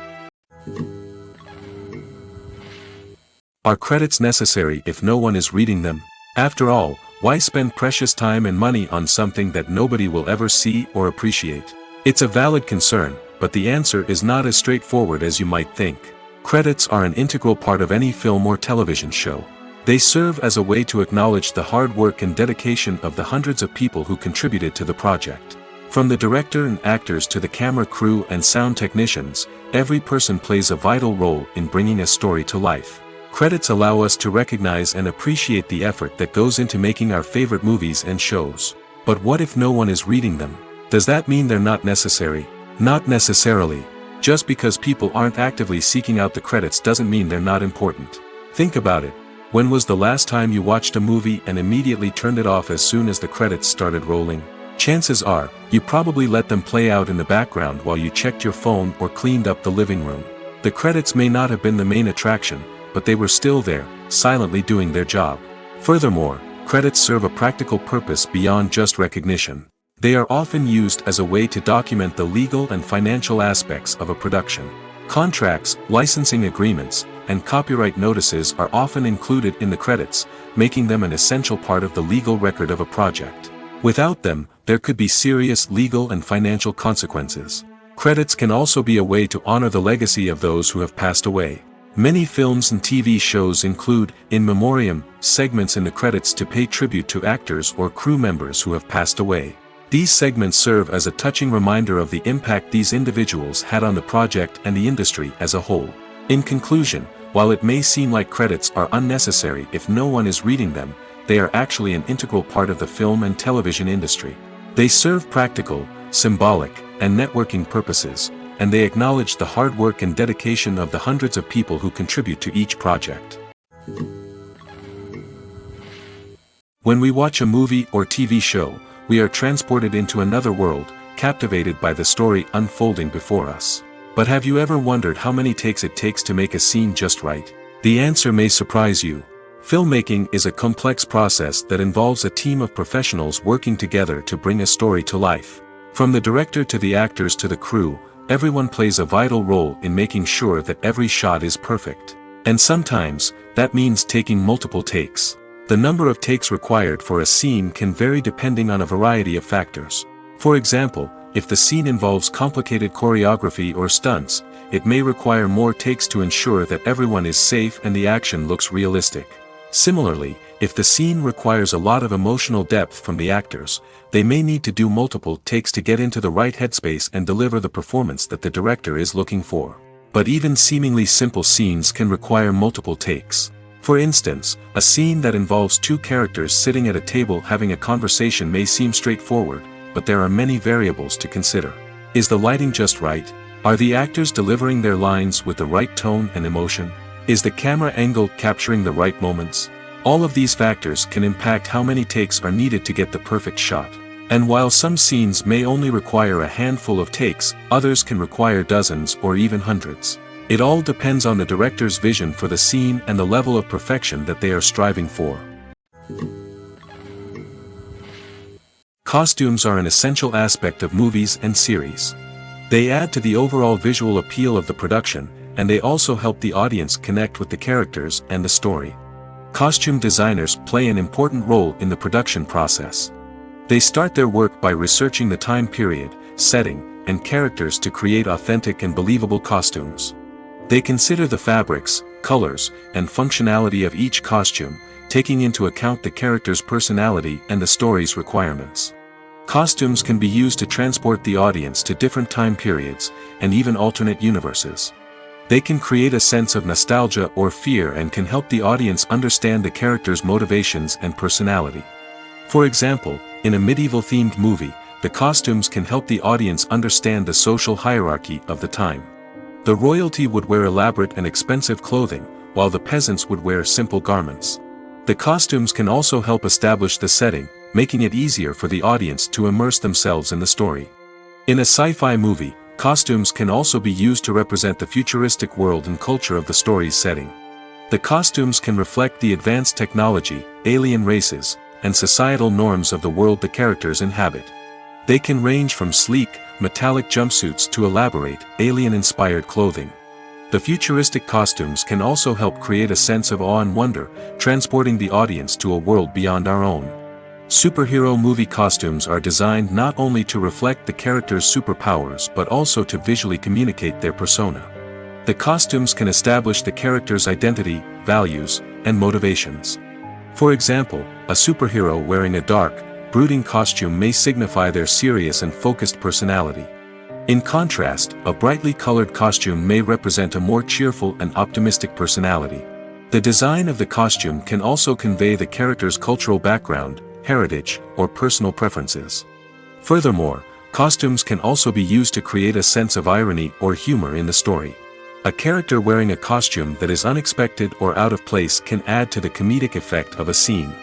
Are credits necessary if no one is reading them? After all, why spend precious time and money on something that nobody will ever see or appreciate? It's a valid concern, but the answer is not as straightforward as you might think. Credits are an integral part of any film or television show. They serve as a way to acknowledge the hard work and dedication of the hundreds of people who contributed to the project. From the director and actors to the camera crew and sound technicians, every person plays a vital role in bringing a story to life. Credits allow us to recognize and appreciate the effort that goes into making our favorite movies and shows. But what if no one is reading them? Does that mean they're not necessary? Not necessarily. Just because people aren't actively seeking out the credits doesn't mean they're not important. Think about it. When was the last time you watched a movie and immediately turned it off as soon as the credits started rolling? Chances are, you probably let them play out in the background while you checked your phone or cleaned up the living room. The credits may not have been the main attraction, but they were still there, silently doing their job. Furthermore, credits serve a practical purpose beyond just recognition. They are often used as a way to document the legal and financial aspects of a production. Contracts, licensing agreements, and copyright notices are often included in the credits, making them an essential part of the legal record of a project. Without them, there could be serious legal and financial consequences. Credits can also be a way to honor the legacy of those who have passed away. Many films and TV shows include, in memoriam, segments in the credits to pay tribute to actors or crew members who have passed away. These segments serve as a touching reminder of the impact these individuals had on the project and the industry as a whole. In conclusion, while it may seem like credits are unnecessary if no one is reading them, they are actually an integral part of the film and television industry. They serve practical, symbolic, and networking purposes, and they acknowledge the hard work and dedication of the hundreds of people who contribute to each project. When we watch a movie or TV show, we are transported into another world, captivated by the story unfolding before us. But have you ever wondered how many takes it takes to make a scene just right? The answer may surprise you. Filmmaking is a complex process that involves a team of professionals working together to bring a story to life. From the director to the actors to the crew, everyone plays a vital role in making sure that every shot is perfect. And sometimes, that means taking multiple takes. The number of takes required for a scene can vary depending on a variety of factors. For example, if the scene involves complicated choreography or stunts, it may require more takes to ensure that everyone is safe and the action looks realistic. Similarly, if the scene requires a lot of emotional depth from the actors, they may need to do multiple takes to get into the right headspace and deliver the performance that the director is looking for. But even seemingly simple scenes can require multiple takes. For instance, a scene that involves two characters sitting at a table having a conversation may seem straightforward, but there are many variables to consider. Is the lighting just right? Are the actors delivering their lines with the right tone and emotion? Is the camera angle capturing the right moments? All of these factors can impact how many takes are needed to get the perfect shot. And while some scenes may only require a handful of takes, others can require dozens or even hundreds. It all depends on the director's vision for the scene and the level of perfection that they are striving for. Costumes are an essential aspect of movies and series. They add to the overall visual appeal of the production, and they also help the audience connect with the characters and the story. Costume designers play an important role in the production process. They start their work by researching the time period, setting, and characters to create authentic and believable costumes. They consider the fabrics, colors, and functionality of each costume, taking into account the character's personality and the story's requirements. Costumes can be used to transport the audience to different time periods, and even alternate universes. They can create a sense of nostalgia or fear and can help the audience understand the character's motivations and personality. For example, in a medieval-themed movie, the costumes can help the audience understand the social hierarchy of the time. The royalty would wear elaborate and expensive clothing, while the peasants would wear simple garments. The costumes can also help establish the setting, making it easier for the audience to immerse themselves in the story. In a sci-fi movie, costumes can also be used to represent the futuristic world and culture of the story's setting. The costumes can reflect the advanced technology, alien races, and societal norms of the world the characters inhabit. They can range from sleek, metallic jumpsuits to elaborate, alien-inspired clothing. The futuristic costumes can also help create a sense of awe and wonder, transporting the audience to a world beyond our own. Superhero movie costumes are designed not only to reflect the character's superpowers but also to visually communicate their persona. The costumes can establish the character's identity, values, and motivations. For example, a superhero wearing a dark, brooding costume may signify their serious and focused personality. In contrast, a brightly colored costume may represent a more cheerful and optimistic personality. The design of the costume can also convey the character's cultural background, heritage, or personal preferences. Furthermore, costumes can also be used to create a sense of irony or humor in the story. A character wearing a costume that is unexpected or out of place can add to the comedic effect of a scene.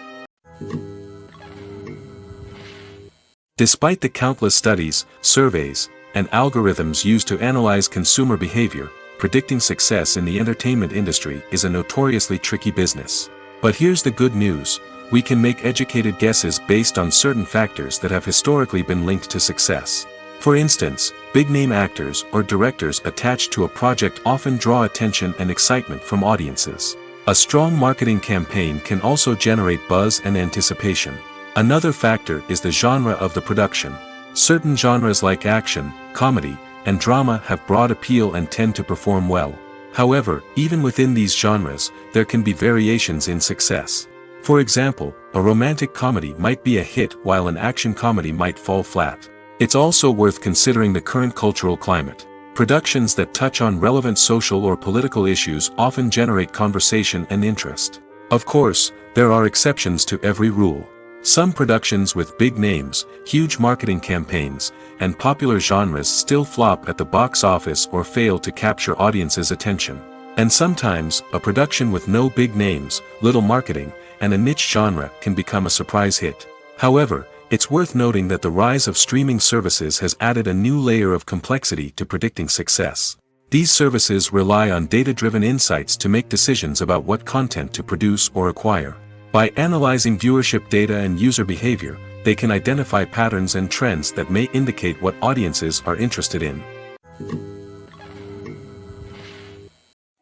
Despite the countless studies, surveys, and algorithms used to analyze consumer behavior, predicting success in the entertainment industry is a notoriously tricky business. But here's the good news: we can make educated guesses based on certain factors that have historically been linked to success. For instance, big-name actors or directors attached to a project often draw attention and excitement from audiences. A strong marketing campaign can also generate buzz and anticipation. Another factor is the genre of the production. Certain genres like action, comedy, and drama have broad appeal and tend to perform well. However, even within these genres, there can be variations in success. For example, a romantic comedy might be a hit while an action comedy might fall flat. It's also worth considering the current cultural climate. Productions that touch on relevant social or political issues often generate conversation and interest. Of course, there are exceptions to every rule. Some productions with big names, huge marketing campaigns, and popular genres still flop at the box office or fail to capture audiences' attention. And sometimes, a production with no big names, little marketing, and a niche genre can become a surprise hit. However, it's worth noting that the rise of streaming services has added a new layer of complexity to predicting success. These services rely on data-driven insights to make decisions about what content to produce or acquire. By analyzing viewership data and user behavior, they can identify patterns and trends that may indicate what audiences are interested in.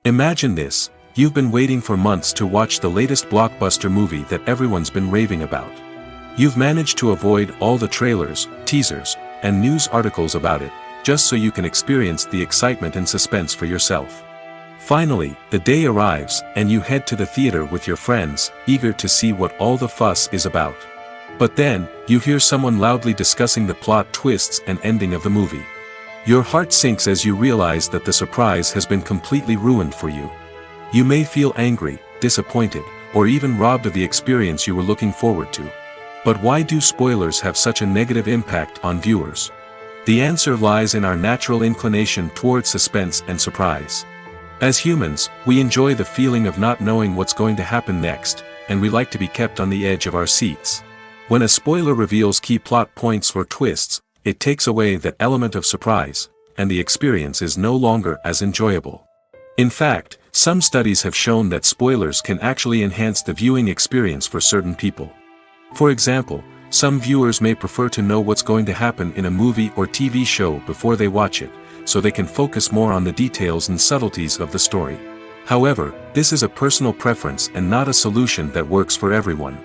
Imagine this: you've been waiting for months to watch the latest blockbuster movie that everyone's been raving about. You've managed to avoid all the trailers, teasers, and news articles about it, just so you can experience the excitement and suspense for yourself. Finally, the day arrives, and you head to the theater with your friends, eager to see what all the fuss is about. But then, you hear someone loudly discussing the plot twists and ending of the movie. Your heart sinks as you realize that the surprise has been completely ruined for you. You may feel angry, disappointed, or even robbed of the experience you were looking forward to. But why do spoilers have such a negative impact on viewers? The answer lies in our natural inclination toward suspense and surprise. As humans, we enjoy the feeling of not knowing what's going to happen next, and we like to be kept on the edge of our seats. When a spoiler reveals key plot points or twists, it takes away that element of surprise, and the experience is no longer as enjoyable. In fact, some studies have shown that spoilers can actually enhance the viewing experience for certain people. For example, some viewers may prefer to know what's going to happen in a movie or TV show before they watch it, so they can focus more on the details and subtleties of the story. However, this is a personal preference and not a solution that works for everyone.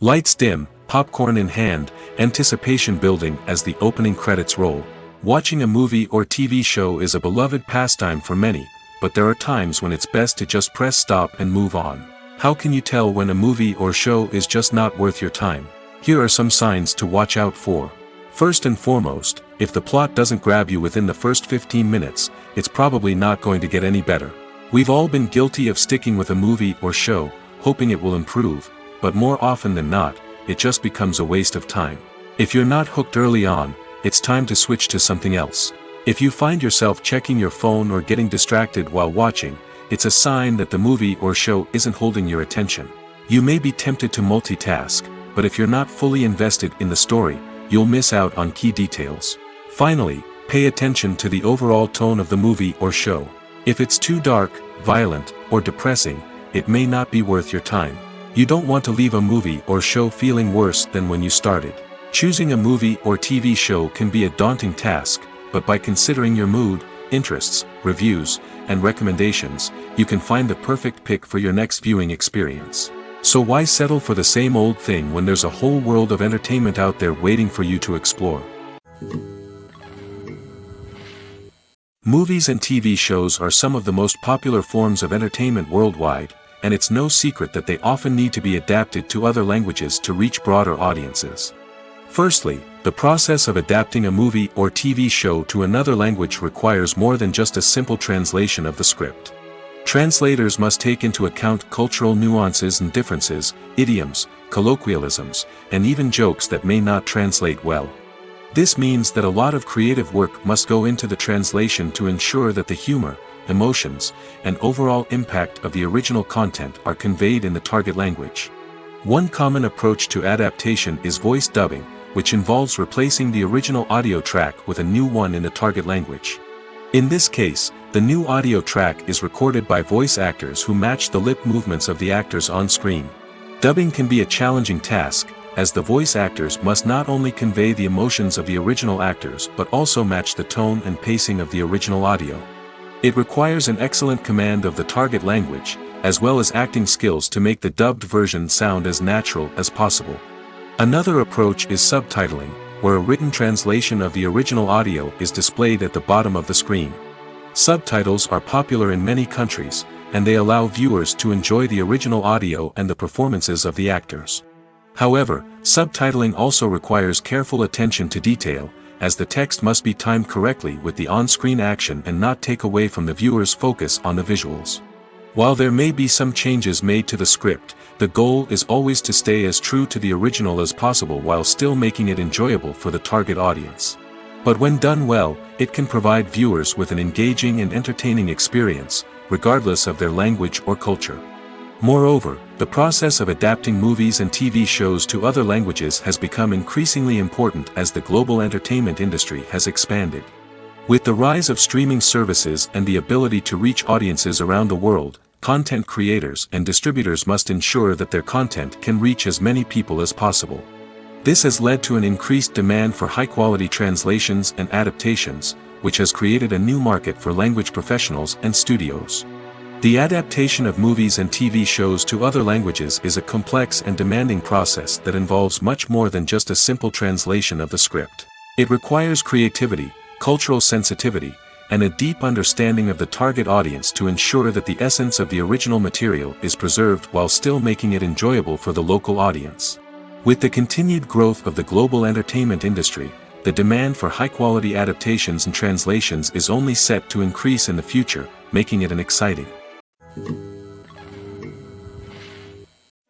Lights dim, popcorn in hand, anticipation building as the opening credits roll. Watching a movie or TV show is a beloved pastime for many, but there are times when it's best to just press stop and move on. How can you tell when a movie or show is just not worth your time? Here are some signs to watch out for. First and foremost, if the plot doesn't grab you within the first 15 minutes, it's probably not going to get any better. We've all been guilty of sticking with a movie or show, hoping it will improve, but more often than not, it just becomes a waste of time. If you're not hooked early on, it's time to switch to something else. If you find yourself checking your phone or getting distracted while watching, it's a sign that the movie or show isn't holding your attention. You may be tempted to multitask, but if you're not fully invested in the story, you'll miss out on key details. Finally, pay attention to the overall tone of the movie or show. If it's too dark, violent, or depressing, it may not be worth your time. You don't want to leave a movie or show feeling worse than when you started. Choosing a movie or TV show can be a daunting task, but by considering your mood, interests, reviews, and recommendations, you can find the perfect pick for your next viewing experience. So why settle for the same old thing when there's a whole world of entertainment out there waiting for you to explore? Movies and TV shows are some of the most popular forms of entertainment worldwide, and it's no secret that they often need to be adapted to other languages to reach broader audiences. Firstly, the process of adapting a movie or TV show to another language requires more than just a simple translation of the script. Translators must take into account cultural nuances and differences, idioms, colloquialisms, and even jokes that may not translate well. This means that a lot of creative work must go into the translation to ensure that the humor, emotions, and overall impact of the original content are conveyed in the target language. One common approach to adaptation is voice dubbing, which involves replacing the original audio track with a new one in the target language. In this case, the new audio track is recorded by voice actors who match the lip movements of the actors on screen. Dubbing can be a challenging task, as the voice actors must not only convey the emotions of the original actors but also match the tone and pacing of the original audio. It requires an excellent command of the target language, as well as acting skills to make the dubbed version sound as natural as possible. Another approach is subtitling, where a written translation of the original audio is displayed at the bottom of the screen. Subtitles are popular in many countries, and they allow viewers to enjoy the original audio and the performances of the actors. However, subtitling also requires careful attention to detail, as the text must be timed correctly with the on-screen action and not take away from the viewer's focus on the visuals. While there may be some changes made to the script, the goal is always to stay as true to the original as possible while still making it enjoyable for the target audience. But when done well, it can provide viewers with an engaging and entertaining experience, regardless of their language or culture. Moreover, the process of adapting movies and TV shows to other languages has become increasingly important as the global entertainment industry has expanded. With the rise of streaming services and the ability to reach audiences around the world, content creators and distributors must ensure that their content can reach as many people as possible. This has led to an increased demand for high-quality translations and adaptations, which has created a new market for language professionals and studios. The adaptation of movies and TV shows to other languages is a complex and demanding process that involves much more than just a simple translation of the script. It requires creativity, cultural sensitivity, and a deep understanding of the target audience to ensure that the essence of the original material is preserved while still making it enjoyable for the local audience. With the continued growth of the global entertainment industry, the demand for high-quality adaptations and translations is only set to increase in the future, making it an exciting.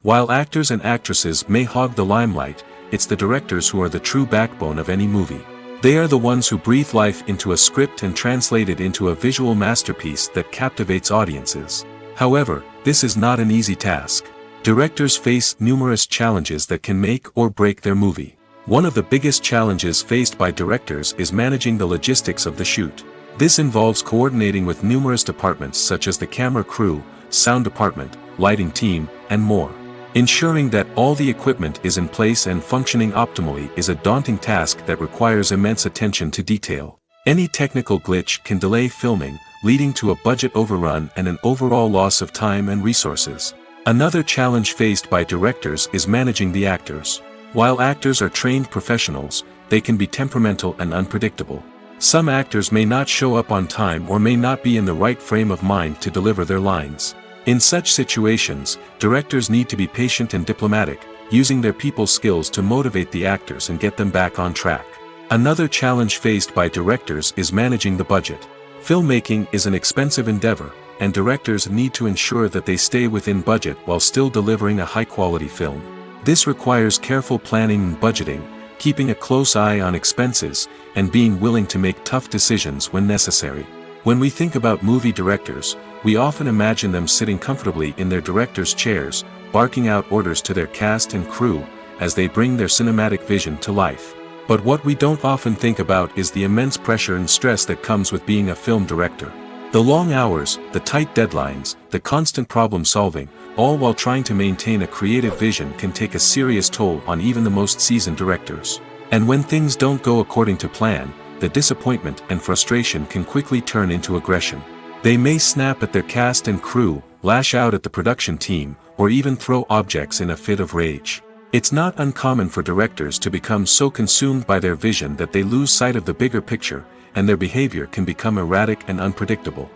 While actors and actresses may hog the limelight, it's the directors who are the true backbone of any movie. They are the ones who breathe life into a script and translate it into a visual masterpiece that captivates audiences. However, this is not an easy task. Directors face numerous challenges that can make or break their movie. One of the biggest challenges faced by directors is managing the logistics of the shoot. This involves coordinating with numerous departments such as the camera crew, sound department, lighting team, and more. Ensuring that all the equipment is in place and functioning optimally is a daunting task that requires immense attention to detail. Any technical glitch can delay filming, leading to a budget overrun and an overall loss of time and resources. Another challenge faced by directors is managing the actors. While actors are trained professionals, they can be temperamental and unpredictable. Some actors may not show up on time or may not be in the right frame of mind to deliver their lines. In such situations, directors need to be patient and diplomatic, using their people skills to motivate the actors and get them back on track. Another challenge faced by directors is managing the budget. Filmmaking is an expensive endeavor, and directors need to ensure that they stay within budget while still delivering a high-quality film. This requires careful planning and budgeting, keeping a close eye on expenses, and being willing to make tough decisions when necessary. When we think about movie directors, we often imagine them sitting comfortably in their director's chairs, barking out orders to their cast and crew, as they bring their cinematic vision to life. But what we don't often think about is the immense pressure and stress that comes with being a film director. The long hours, the tight deadlines, the constant problem-solving, all while trying to maintain a creative vision can take a serious toll on even the most seasoned directors. And when things don't go according to plan, the disappointment and frustration can quickly turn into aggression. They may snap at their cast and crew, lash out at the production team, or even throw objects in a fit of rage. It's not uncommon for directors to become so consumed by their vision that they lose sight of the bigger picture, and their behavior can become erratic and unpredictable.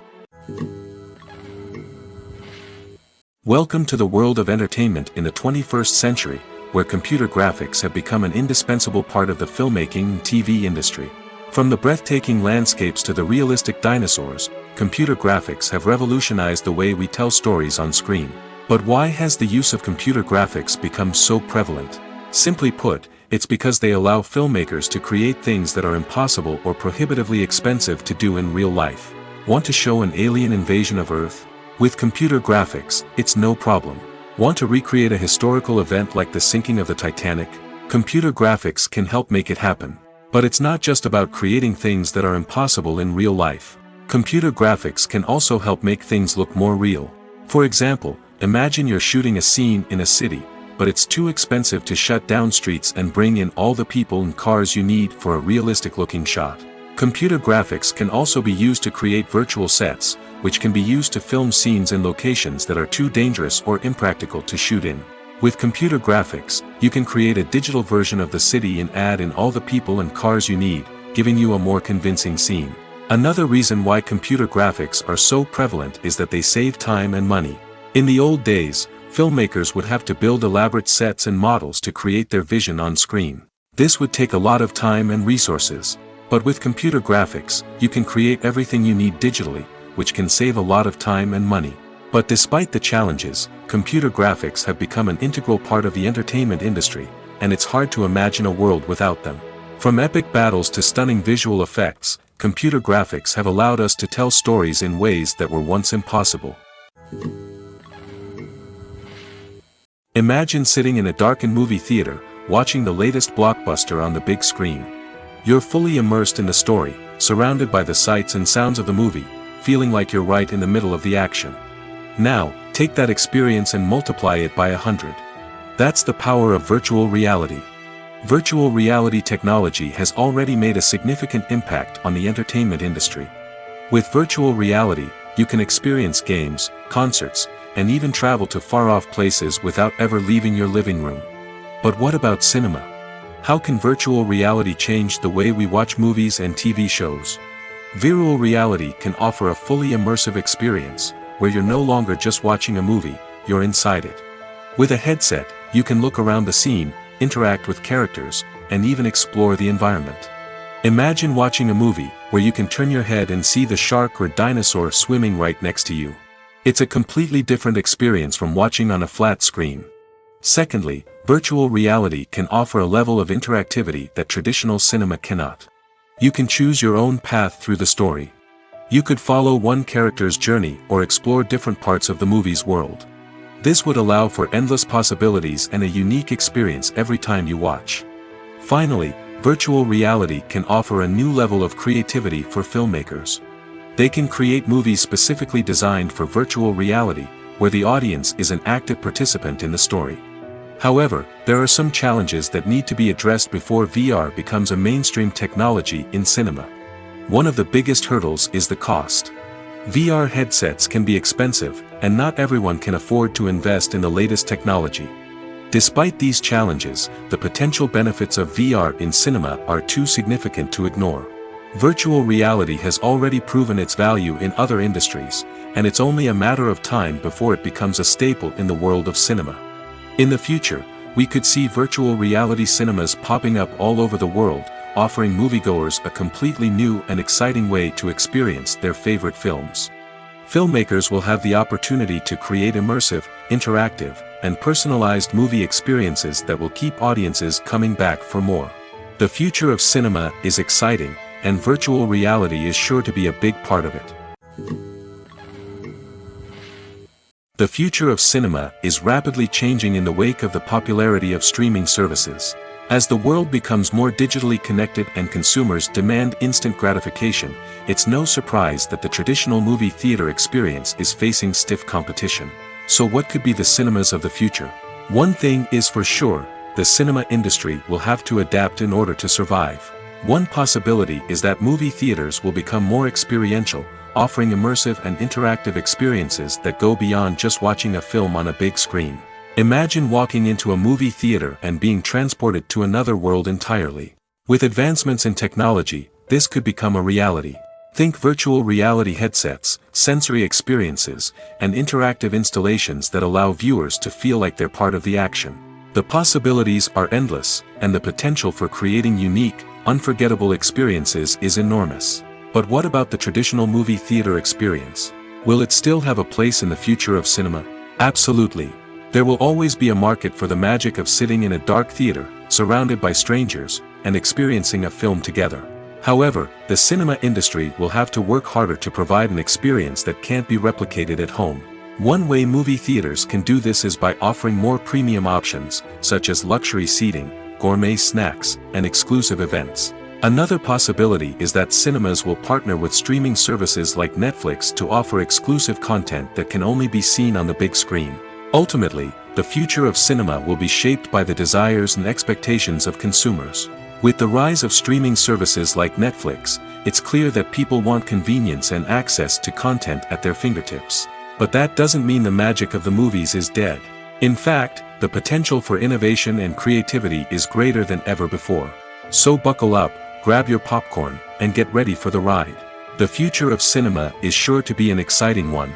Welcome to the world of entertainment in the 21st century, where computer graphics have become an indispensable part of the filmmaking and TV industry. From the breathtaking landscapes to the realistic dinosaurs, computer graphics have revolutionized the way we tell stories on screen. But why has the use of computer graphics become so prevalent? Simply put, it's because they allow filmmakers to create things that are impossible or prohibitively expensive to do in real life. Want to show an alien invasion of Earth? With computer graphics, it's no problem. Want to recreate a historical event like the sinking of the Titanic? Computer graphics can help make it happen. But it's not just about creating things that are impossible in real life. Computer graphics can also help make things look more real. For example, imagine you're shooting a scene in a city, but it's too expensive to shut down streets and bring in all the people and cars you need for a realistic-looking shot. Computer graphics can also be used to create virtual sets, which can be used to film scenes in locations that are too dangerous or impractical to shoot in. With computer graphics, you can create a digital version of the city and add in all the people and cars you need, giving you a more convincing scene. Another reason why computer graphics are so prevalent is that they save time and money. In the old days, filmmakers would have to build elaborate sets and models to create their vision on screen. This would take a lot of time and resources. But with computer graphics, you can create everything you need digitally, which can save a lot of time and money. But despite the challenges, computer graphics have become an integral part of the entertainment industry, and it's hard to imagine a world without them. From epic battles to stunning visual effects, computer graphics have allowed us to tell stories in ways that were once impossible. Imagine sitting in a darkened movie theater, watching the latest blockbuster on the big screen. You're fully immersed in the story, surrounded by the sights and sounds of the movie, feeling like you're right in the middle of the action. Now, take that experience and multiply it by 100. That's the power of virtual reality. Virtual reality technology has already made a significant impact on the entertainment industry. With virtual reality, you can experience games, concerts, and even travel to far-off places without ever leaving your living room. But what about cinema? How can virtual reality change the way we watch movies and TV shows? Virtual reality can offer a fully immersive experience, where you're no longer just watching a movie, you're inside it. With a headset, you can look around the scene, interact with characters, and even explore the environment. Imagine watching a movie where you can turn your head and see the shark or dinosaur swimming right next to you. It's a completely different experience from watching on a flat screen. Secondly, virtual reality can offer a level of interactivity that traditional cinema cannot. You can choose your own path through the story. You could follow one character's journey or explore different parts of the movie's world. This would allow for endless possibilities and a unique experience every time you watch. Finally, virtual reality can offer a new level of creativity for filmmakers. They can create movies specifically designed for virtual reality, where the audience is an active participant in the story. However, there are some challenges that need to be addressed before VR becomes a mainstream technology in cinema. One of the biggest hurdles is the cost. VR headsets can be expensive, and not everyone can afford to invest in the latest technology. Despite these challenges, the potential benefits of VR in cinema are too significant to ignore. Virtual reality has already proven its value in other industries, and it's only a matter of time before it becomes a staple in the world of cinema. In the future, we could see virtual reality cinemas popping up all over the world, offering moviegoers a completely new and exciting way to experience their favorite films. Filmmakers will have the opportunity to create immersive, interactive, and personalized movie experiences that will keep audiences coming back for more. The future of cinema is exciting, and virtual reality is sure to be a big part of it. The future of cinema is rapidly changing in the wake of the popularity of streaming services. As the world becomes more digitally connected and consumers demand instant gratification, it's no surprise that the traditional movie theater experience is facing stiff competition. So what could be the cinemas of the future? One thing is for sure, the cinema industry will have to adapt in order to survive. One possibility is that movie theaters will become more experiential, offering immersive and interactive experiences that go beyond just watching a film on a big screen. Imagine walking into a movie theater and being transported to another world entirely. With advancements in technology, this could become a reality. Think virtual reality headsets, sensory experiences, and interactive installations that allow viewers to feel like they're part of the action. The possibilities are endless, and the potential for creating unique, unforgettable experiences is enormous. But what about the traditional movie theater experience? Will it still have a place in the future of cinema? Absolutely. There will always be a market for the magic of sitting in a dark theater, surrounded by strangers, and experiencing a film together. However, the cinema industry will have to work harder to provide an experience that can't be replicated at home. One way movie theaters can do this is by offering more premium options, such as luxury seating, gourmet snacks, and exclusive events. Another possibility is that cinemas will partner with streaming services like Netflix to offer exclusive content that can only be seen on the big screen. Ultimately, the future of cinema will be shaped by the desires and expectations of consumers. With the rise of streaming services like Netflix, it's clear that people want convenience and access to content at their fingertips. But that doesn't mean the magic of the movies is dead. In fact, the potential for innovation and creativity is greater than ever before. So buckle up, grab your popcorn, and get ready for the ride. The future of cinema is sure to be an exciting one.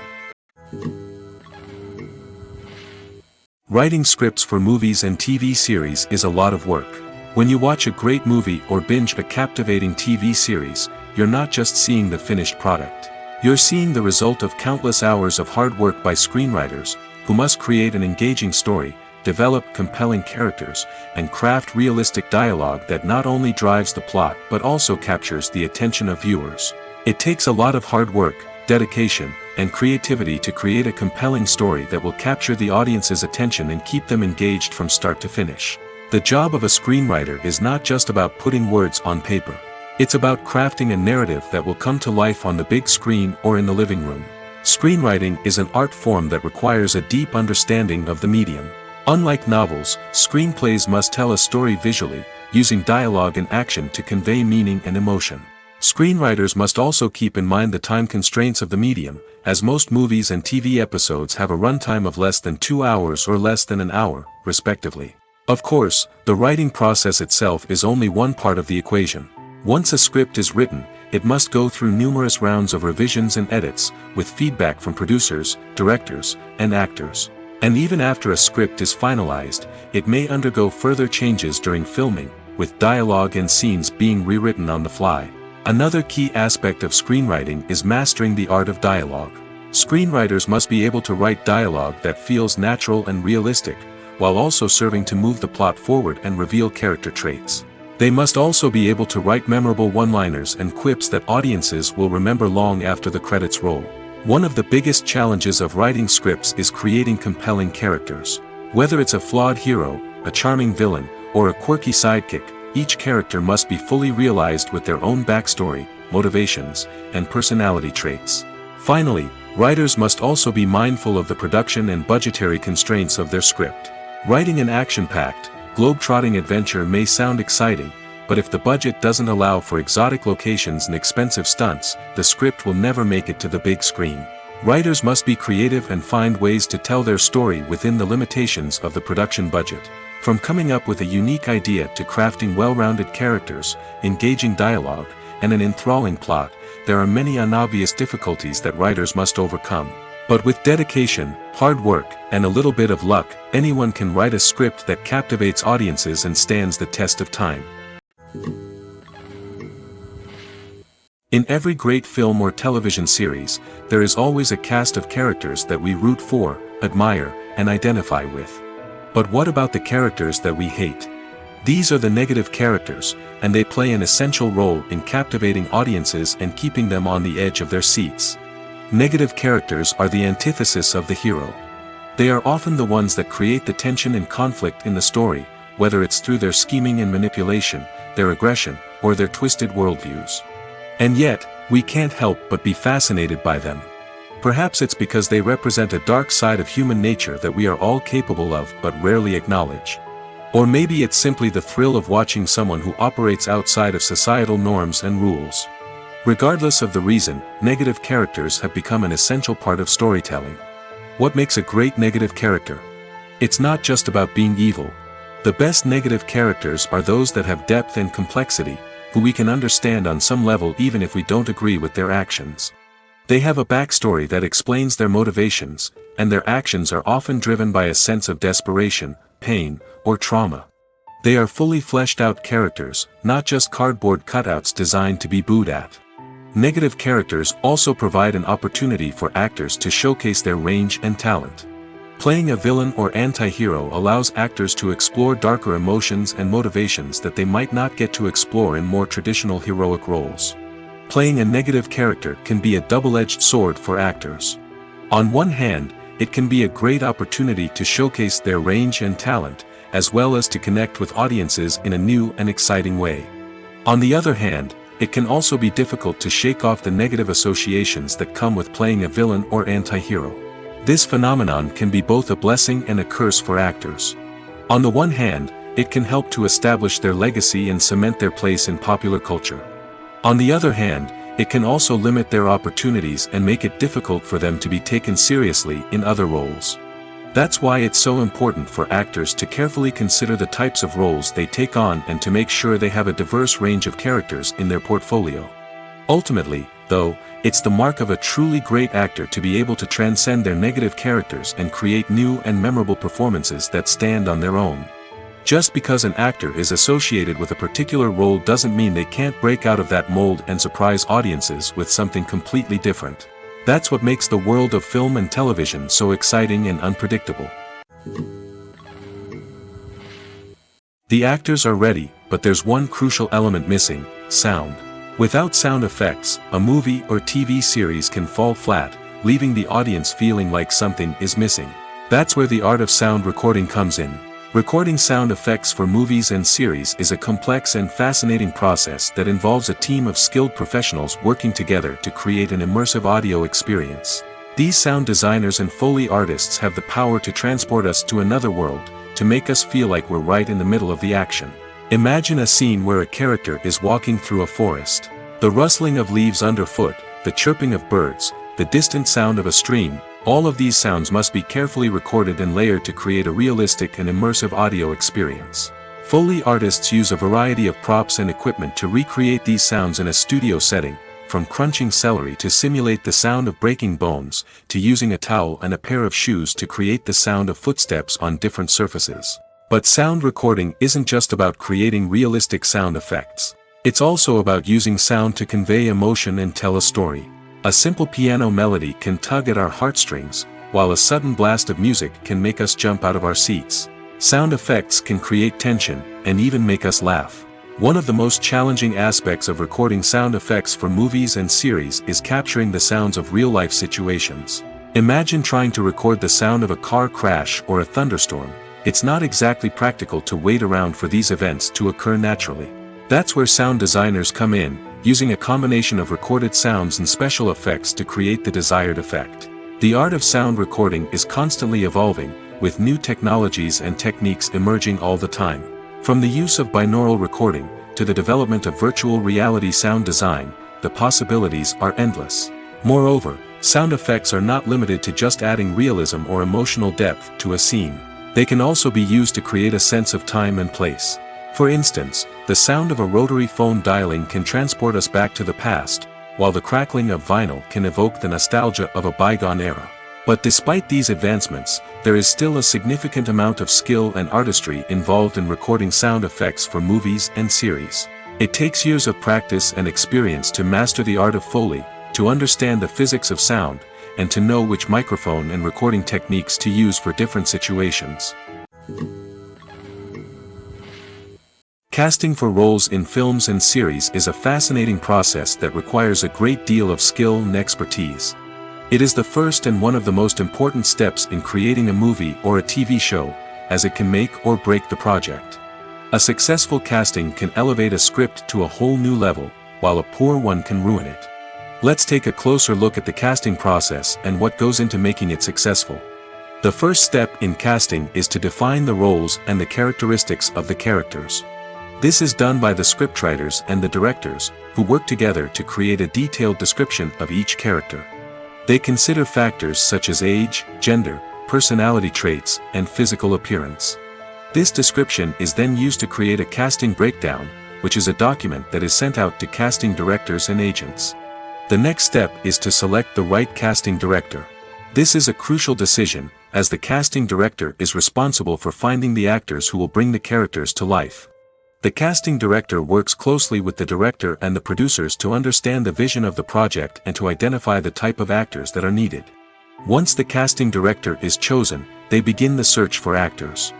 Writing scripts for movies and TV series is a lot of work. When you watch a great movie or binge a captivating TV series, you're not just seeing the finished product. You're seeing the result of countless hours of hard work by screenwriters, who must create an engaging story, develop compelling characters, and craft realistic dialogue that not only drives the plot but also captures the attention of viewers. It takes a lot of hard work, dedication, and creativity to create a compelling story that will capture the audience's attention and keep them engaged from start to finish. The job of a screenwriter is not just about putting words on paper. It's about crafting a narrative that will come to life on the big screen or in the living room. Screenwriting is an art form that requires a deep understanding of the medium. Unlike novels, screenplays must tell a story visually, using dialogue and action to convey meaning and emotion. Screenwriters must also keep in mind the time constraints of the medium, as most movies and TV episodes have a runtime of less than 2 hours or less than an hour, respectively. Of course, the writing process itself is only one part of the equation. Once a script is written, it must go through numerous rounds of revisions and edits, with feedback from producers, directors, and actors. And even after a script is finalized, it may undergo further changes during filming, with dialogue and scenes being rewritten on the fly. Another key aspect of screenwriting is mastering the art of dialogue. Screenwriters must be able to write dialogue that feels natural and realistic, while also serving to move the plot forward and reveal character traits. They must also be able to write memorable one-liners and quips that audiences will remember long after the credits roll. One of the biggest challenges of writing scripts is creating compelling characters. Whether it's a flawed hero, a charming villain, or a quirky sidekick, each character must be fully realized with their own backstory, motivations, and personality traits. Finally, writers must also be mindful of the production and budgetary constraints of their script. Writing an action-packed, globe-trotting adventure may sound exciting, but if the budget doesn't allow for exotic locations and expensive stunts, the script will never make it to the big screen. Writers must be creative and find ways to tell their story within the limitations of the production budget. From coming up with a unique idea to crafting well-rounded characters, engaging dialogue, and an enthralling plot, there are many unobvious difficulties that writers must overcome. But with dedication, hard work, and a little bit of luck, anyone can write a script that captivates audiences and stands the test of time. In every great film or television series, there is always a cast of characters that we root for, admire, and identify with. But what about the characters that we hate? These are the negative characters, and they play an essential role in captivating audiences and keeping them on the edge of their seats. Negative characters are the antithesis of the hero. They are often the ones that create the tension and conflict in the story, whether it's through their scheming and manipulation, their aggression, or their twisted worldviews. And yet, we can't help but be fascinated by them. Perhaps it's because they represent a dark side of human nature that we are all capable of but rarely acknowledge. Or maybe it's simply the thrill of watching someone who operates outside of societal norms and rules. Regardless of the reason, negative characters have become an essential part of storytelling. What makes a great negative character? It's not just about being evil. The best negative characters are those that have depth and complexity, who we can understand on some level even if we don't agree with their actions. They have a backstory that explains their motivations, and their actions are often driven by a sense of desperation, pain, or trauma. They are fully fleshed out characters, not just cardboard cutouts designed to be booed at. Negative characters also provide an opportunity for actors to showcase their range and talent. Playing a villain or anti-hero allows actors to explore darker emotions and motivations that they might not get to explore in more traditional heroic roles. Playing a negative character can be a double-edged sword for actors. On one hand, it can be a great opportunity to showcase their range and talent, as well as to connect with audiences in a new and exciting way. On the other hand, it can also be difficult to shake off the negative associations that come with playing a villain or anti-hero. This phenomenon can be both a blessing and a curse for actors. On the one hand, it can help to establish their legacy and cement their place in popular culture. On the other hand, it can also limit their opportunities and make it difficult for them to be taken seriously in other roles. That's why it's so important for actors to carefully consider the types of roles they take on and to make sure they have a diverse range of characters in their portfolio. Ultimately, though, it's the mark of a truly great actor to be able to transcend their negative characters and create new and memorable performances that stand on their own. Just because an actor is associated with a particular role doesn't mean they can't break out of that mold and surprise audiences with something completely different. That's what makes the world of film and television so exciting and unpredictable. The actors are ready, but there's one crucial element missing: sound. Without sound effects, a movie or TV series can fall flat, leaving the audience feeling like something is missing. That's where the art of sound recording comes in. Recording sound effects for movies and series is a complex and fascinating process that involves a team of skilled professionals working together to create an immersive audio experience. These sound designers and Foley artists have the power to transport us to another world, to make us feel like we're right in the middle of the action. Imagine a scene where a character is walking through a forest. The rustling of leaves underfoot, the chirping of birds, the distant sound of a stream, all of these sounds must be carefully recorded and layered to create a realistic and immersive audio experience. Foley artists use a variety of props and equipment to recreate these sounds in a studio setting, from crunching celery to simulate the sound of breaking bones, to using a towel and a pair of shoes to create the sound of footsteps on different surfaces. But sound recording isn't just about creating realistic sound effects. It's also about using sound to convey emotion and tell a story. A simple piano melody can tug at our heartstrings, while a sudden blast of music can make us jump out of our seats. Sound effects can create tension, and even make us laugh. One of the most challenging aspects of recording sound effects for movies and series is capturing the sounds of real-life situations. Imagine trying to record the sound of a car crash or a thunderstorm. It's not exactly practical to wait around for these events to occur naturally. That's where sound designers come in, using a combination of recorded sounds and special effects to create the desired effect. The art of sound recording is constantly evolving, with new technologies and techniques emerging all the time. From the use of binaural recording, to the development of virtual reality sound design, the possibilities are endless. Moreover, sound effects are not limited to just adding realism or emotional depth to a scene. They can also be used to create a sense of time and place. For instance, the sound of a rotary phone dialing can transport us back to the past, while the crackling of vinyl can evoke the nostalgia of a bygone era. But despite these advancements, there is still a significant amount of skill and artistry involved in recording sound effects for movies and series. It takes years of practice and experience to master the art of Foley, to understand the physics of sound, and to know which microphone and recording techniques to use for different situations. Casting for roles in films and series is a fascinating process that requires a great deal of skill and expertise. It is the first and one of the most important steps in creating a movie or a TV show, as it can make or break the project. A successful casting can elevate a script to a whole new level, while a poor one can ruin it. Let's take a closer look at the casting process and what goes into making it successful. The first step in casting is to define the roles and the characteristics of the characters. This is done by the scriptwriters and the directors, who work together to create a detailed description of each character. They consider factors such as age, gender, personality traits, and physical appearance. This description is then used to create a casting breakdown, which is a document that is sent out to casting directors and agents. The next step is to select the right casting director. This is a crucial decision, as the casting director is responsible for finding the actors who will bring the characters to life. The casting director works closely with the director and the producers to understand the vision of the project and to identify the type of actors that are needed. Once the casting director is chosen, they begin the search for actors.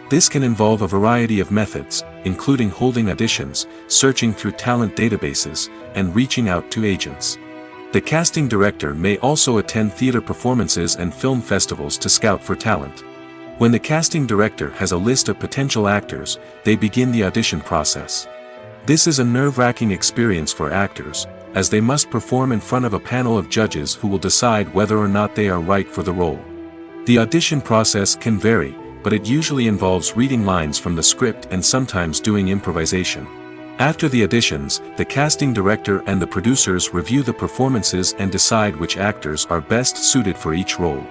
This can involve a variety of methods, including holding auditions, searching through talent databases, and reaching out to agents. The casting director may also attend theater performances and film festivals to scout for talent. When the casting director has a list of potential actors, they begin the audition process. This is a nerve-wracking experience for actors, as they must perform in front of a panel of judges who will decide whether or not they are right for the role. The audition process can vary, but it usually involves reading lines from the script and sometimes doing improvisation. After the auditions, the casting director and the producers review the performances and decide which actors are best suited for each role.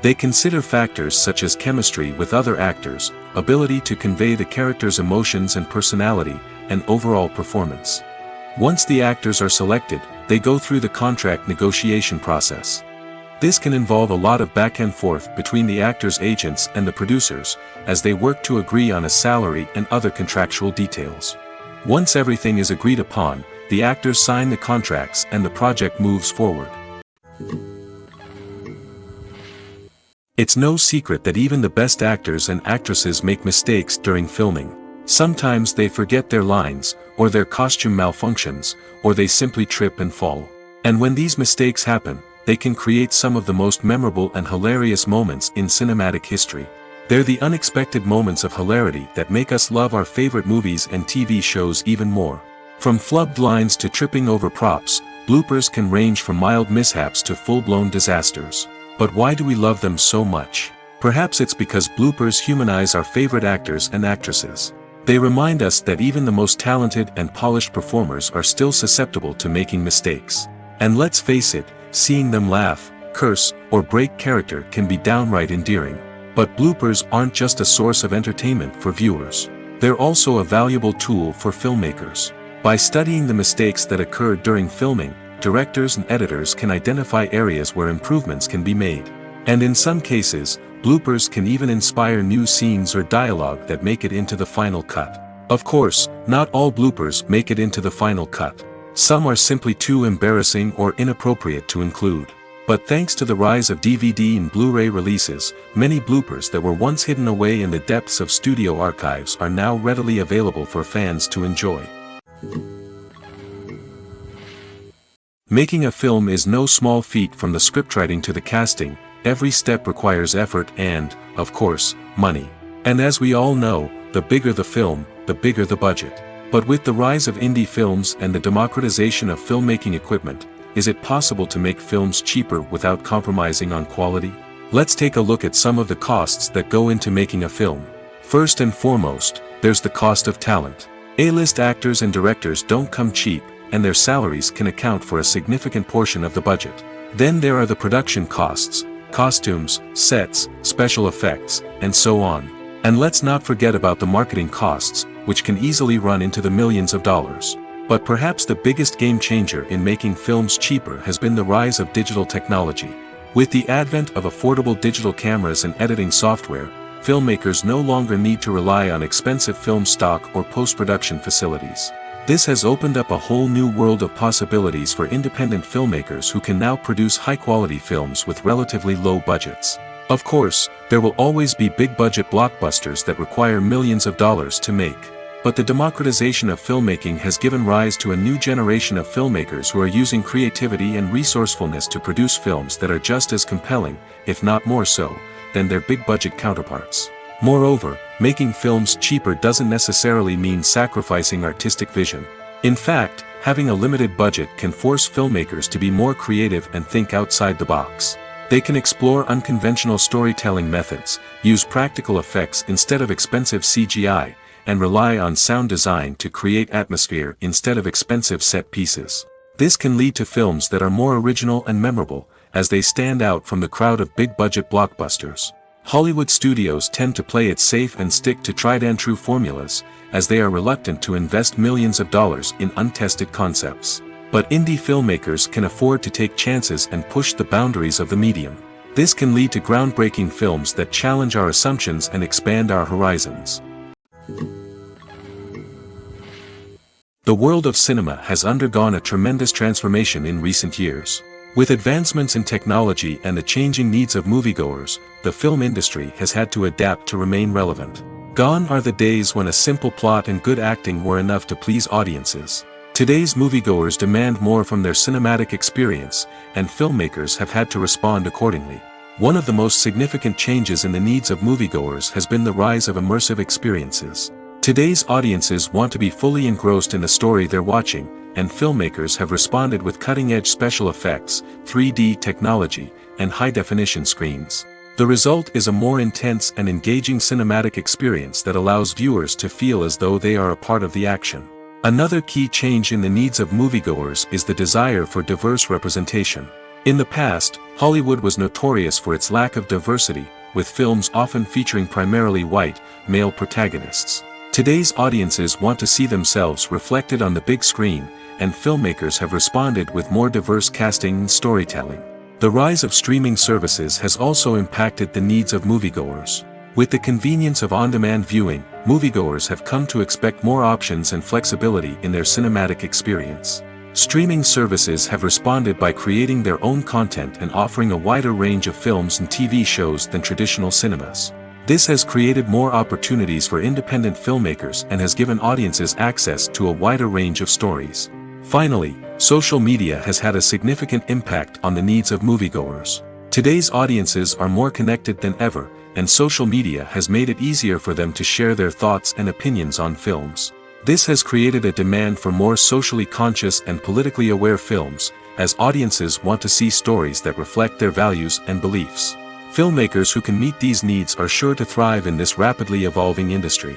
They consider factors such as chemistry with other actors, ability to convey the character's emotions and personality, and overall performance. Once the actors are selected, they go through the contract negotiation process. This can involve a lot of back and forth between the actors' agents and the producers, as they work to agree on a salary and other contractual details. Once everything is agreed upon, the actors sign the contracts and the project moves forward. It's no secret that even the best actors and actresses make mistakes during filming. Sometimes they forget their lines, or their costume malfunctions, or they simply trip and fall. And when these mistakes happen, they can create some of the most memorable and hilarious moments in cinematic history. They're the unexpected moments of hilarity that make us love our favorite movies and TV shows even more. From flubbed lines to tripping over props, bloopers can range from mild mishaps to full-blown disasters. But why do we love them so much? Perhaps it's because bloopers humanize our favorite actors and actresses. They remind us that even the most talented and polished performers are still susceptible to making mistakes. And let's face it, seeing them laugh, curse, or break character can be downright endearing. But bloopers aren't just a source of entertainment for viewers. They're also a valuable tool for filmmakers. By studying the mistakes that occurred during filming, directors and editors can identify areas where improvements can be made. And in some cases, bloopers can even inspire new scenes or dialogue that make it into the final cut. Of course, not all bloopers make it into the final cut. Some are simply too embarrassing or inappropriate to include. But thanks to the rise of DVD and Blu-ray releases, many bloopers that were once hidden away in the depths of studio archives are now readily available for fans to enjoy. Making a film is no small feat. From the scriptwriting to the casting, every step requires effort and, of course, money. And as we all know, the bigger the film, the bigger the budget. But with the rise of indie films and the democratization of filmmaking equipment, is it possible to make films cheaper without compromising on quality? Let's take a look at some of the costs that go into making a film. First and foremost, there's the cost of talent. A-list actors and directors don't come cheap, and their salaries can account for a significant portion of the budget. Then there are the production costs, costumes, sets, special effects, and so on. And let's not forget about the marketing costs, which can easily run into the millions of dollars. But perhaps the biggest game changer in making films cheaper has been the rise of digital technology. With the advent of affordable digital cameras and editing software, filmmakers no longer need to rely on expensive film stock or post-production facilities. This has opened up a whole new world of possibilities for independent filmmakers who can now produce high-quality films with relatively low budgets. Of course, there will always be big-budget blockbusters that require millions of dollars to make. But the democratization of filmmaking has given rise to a new generation of filmmakers who are using creativity and resourcefulness to produce films that are just as compelling, if not more so, than their big-budget counterparts. Moreover, making films cheaper doesn't necessarily mean sacrificing artistic vision. In fact, having a limited budget can force filmmakers to be more creative and think outside the box. They can explore unconventional storytelling methods, use practical effects instead of expensive CGI, and rely on sound design to create atmosphere instead of expensive set pieces. This can lead to films that are more original and memorable, as they stand out from the crowd of big-budget blockbusters. Hollywood studios tend to play it safe and stick to tried-and-true formulas, as they are reluctant to invest millions of dollars in untested concepts. But indie filmmakers can afford to take chances and push the boundaries of the medium. This can lead to groundbreaking films that challenge our assumptions and expand our horizons. The world of cinema has undergone a tremendous transformation in recent years. With advancements in technology and the changing needs of moviegoers, the film industry has had to adapt to remain relevant. Gone are the days when a simple plot and good acting were enough to please audiences. Today's moviegoers demand more from their cinematic experience, and filmmakers have had to respond accordingly. One of the most significant changes in the needs of moviegoers has been the rise of immersive experiences. Today's audiences want to be fully engrossed in the story they're watching, and filmmakers have responded with cutting-edge special effects, 3D technology, and high-definition screens. The result is a more intense and engaging cinematic experience that allows viewers to feel as though they are a part of the action. Another key change in the needs of moviegoers is the desire for diverse representation. In the past, Hollywood was notorious for its lack of diversity, with films often featuring primarily white, male protagonists. Today's audiences want to see themselves reflected on the big screen, and filmmakers have responded with more diverse casting and storytelling. The rise of streaming services has also impacted the needs of moviegoers. With the convenience of on-demand viewing, moviegoers have come to expect more options and flexibility in their cinematic experience. Streaming services have responded by creating their own content and offering a wider range of films and TV shows than traditional cinemas. This has created more opportunities for independent filmmakers and has given audiences access to a wider range of stories. Finally, social media has had a significant impact on the needs of moviegoers. Today's audiences are more connected than ever, and social media has made it easier for them to share their thoughts and opinions on films. This has created a demand for more socially conscious and politically aware films, as audiences want to see stories that reflect their values and beliefs. Filmmakers who can meet these needs are sure to thrive in this rapidly evolving industry.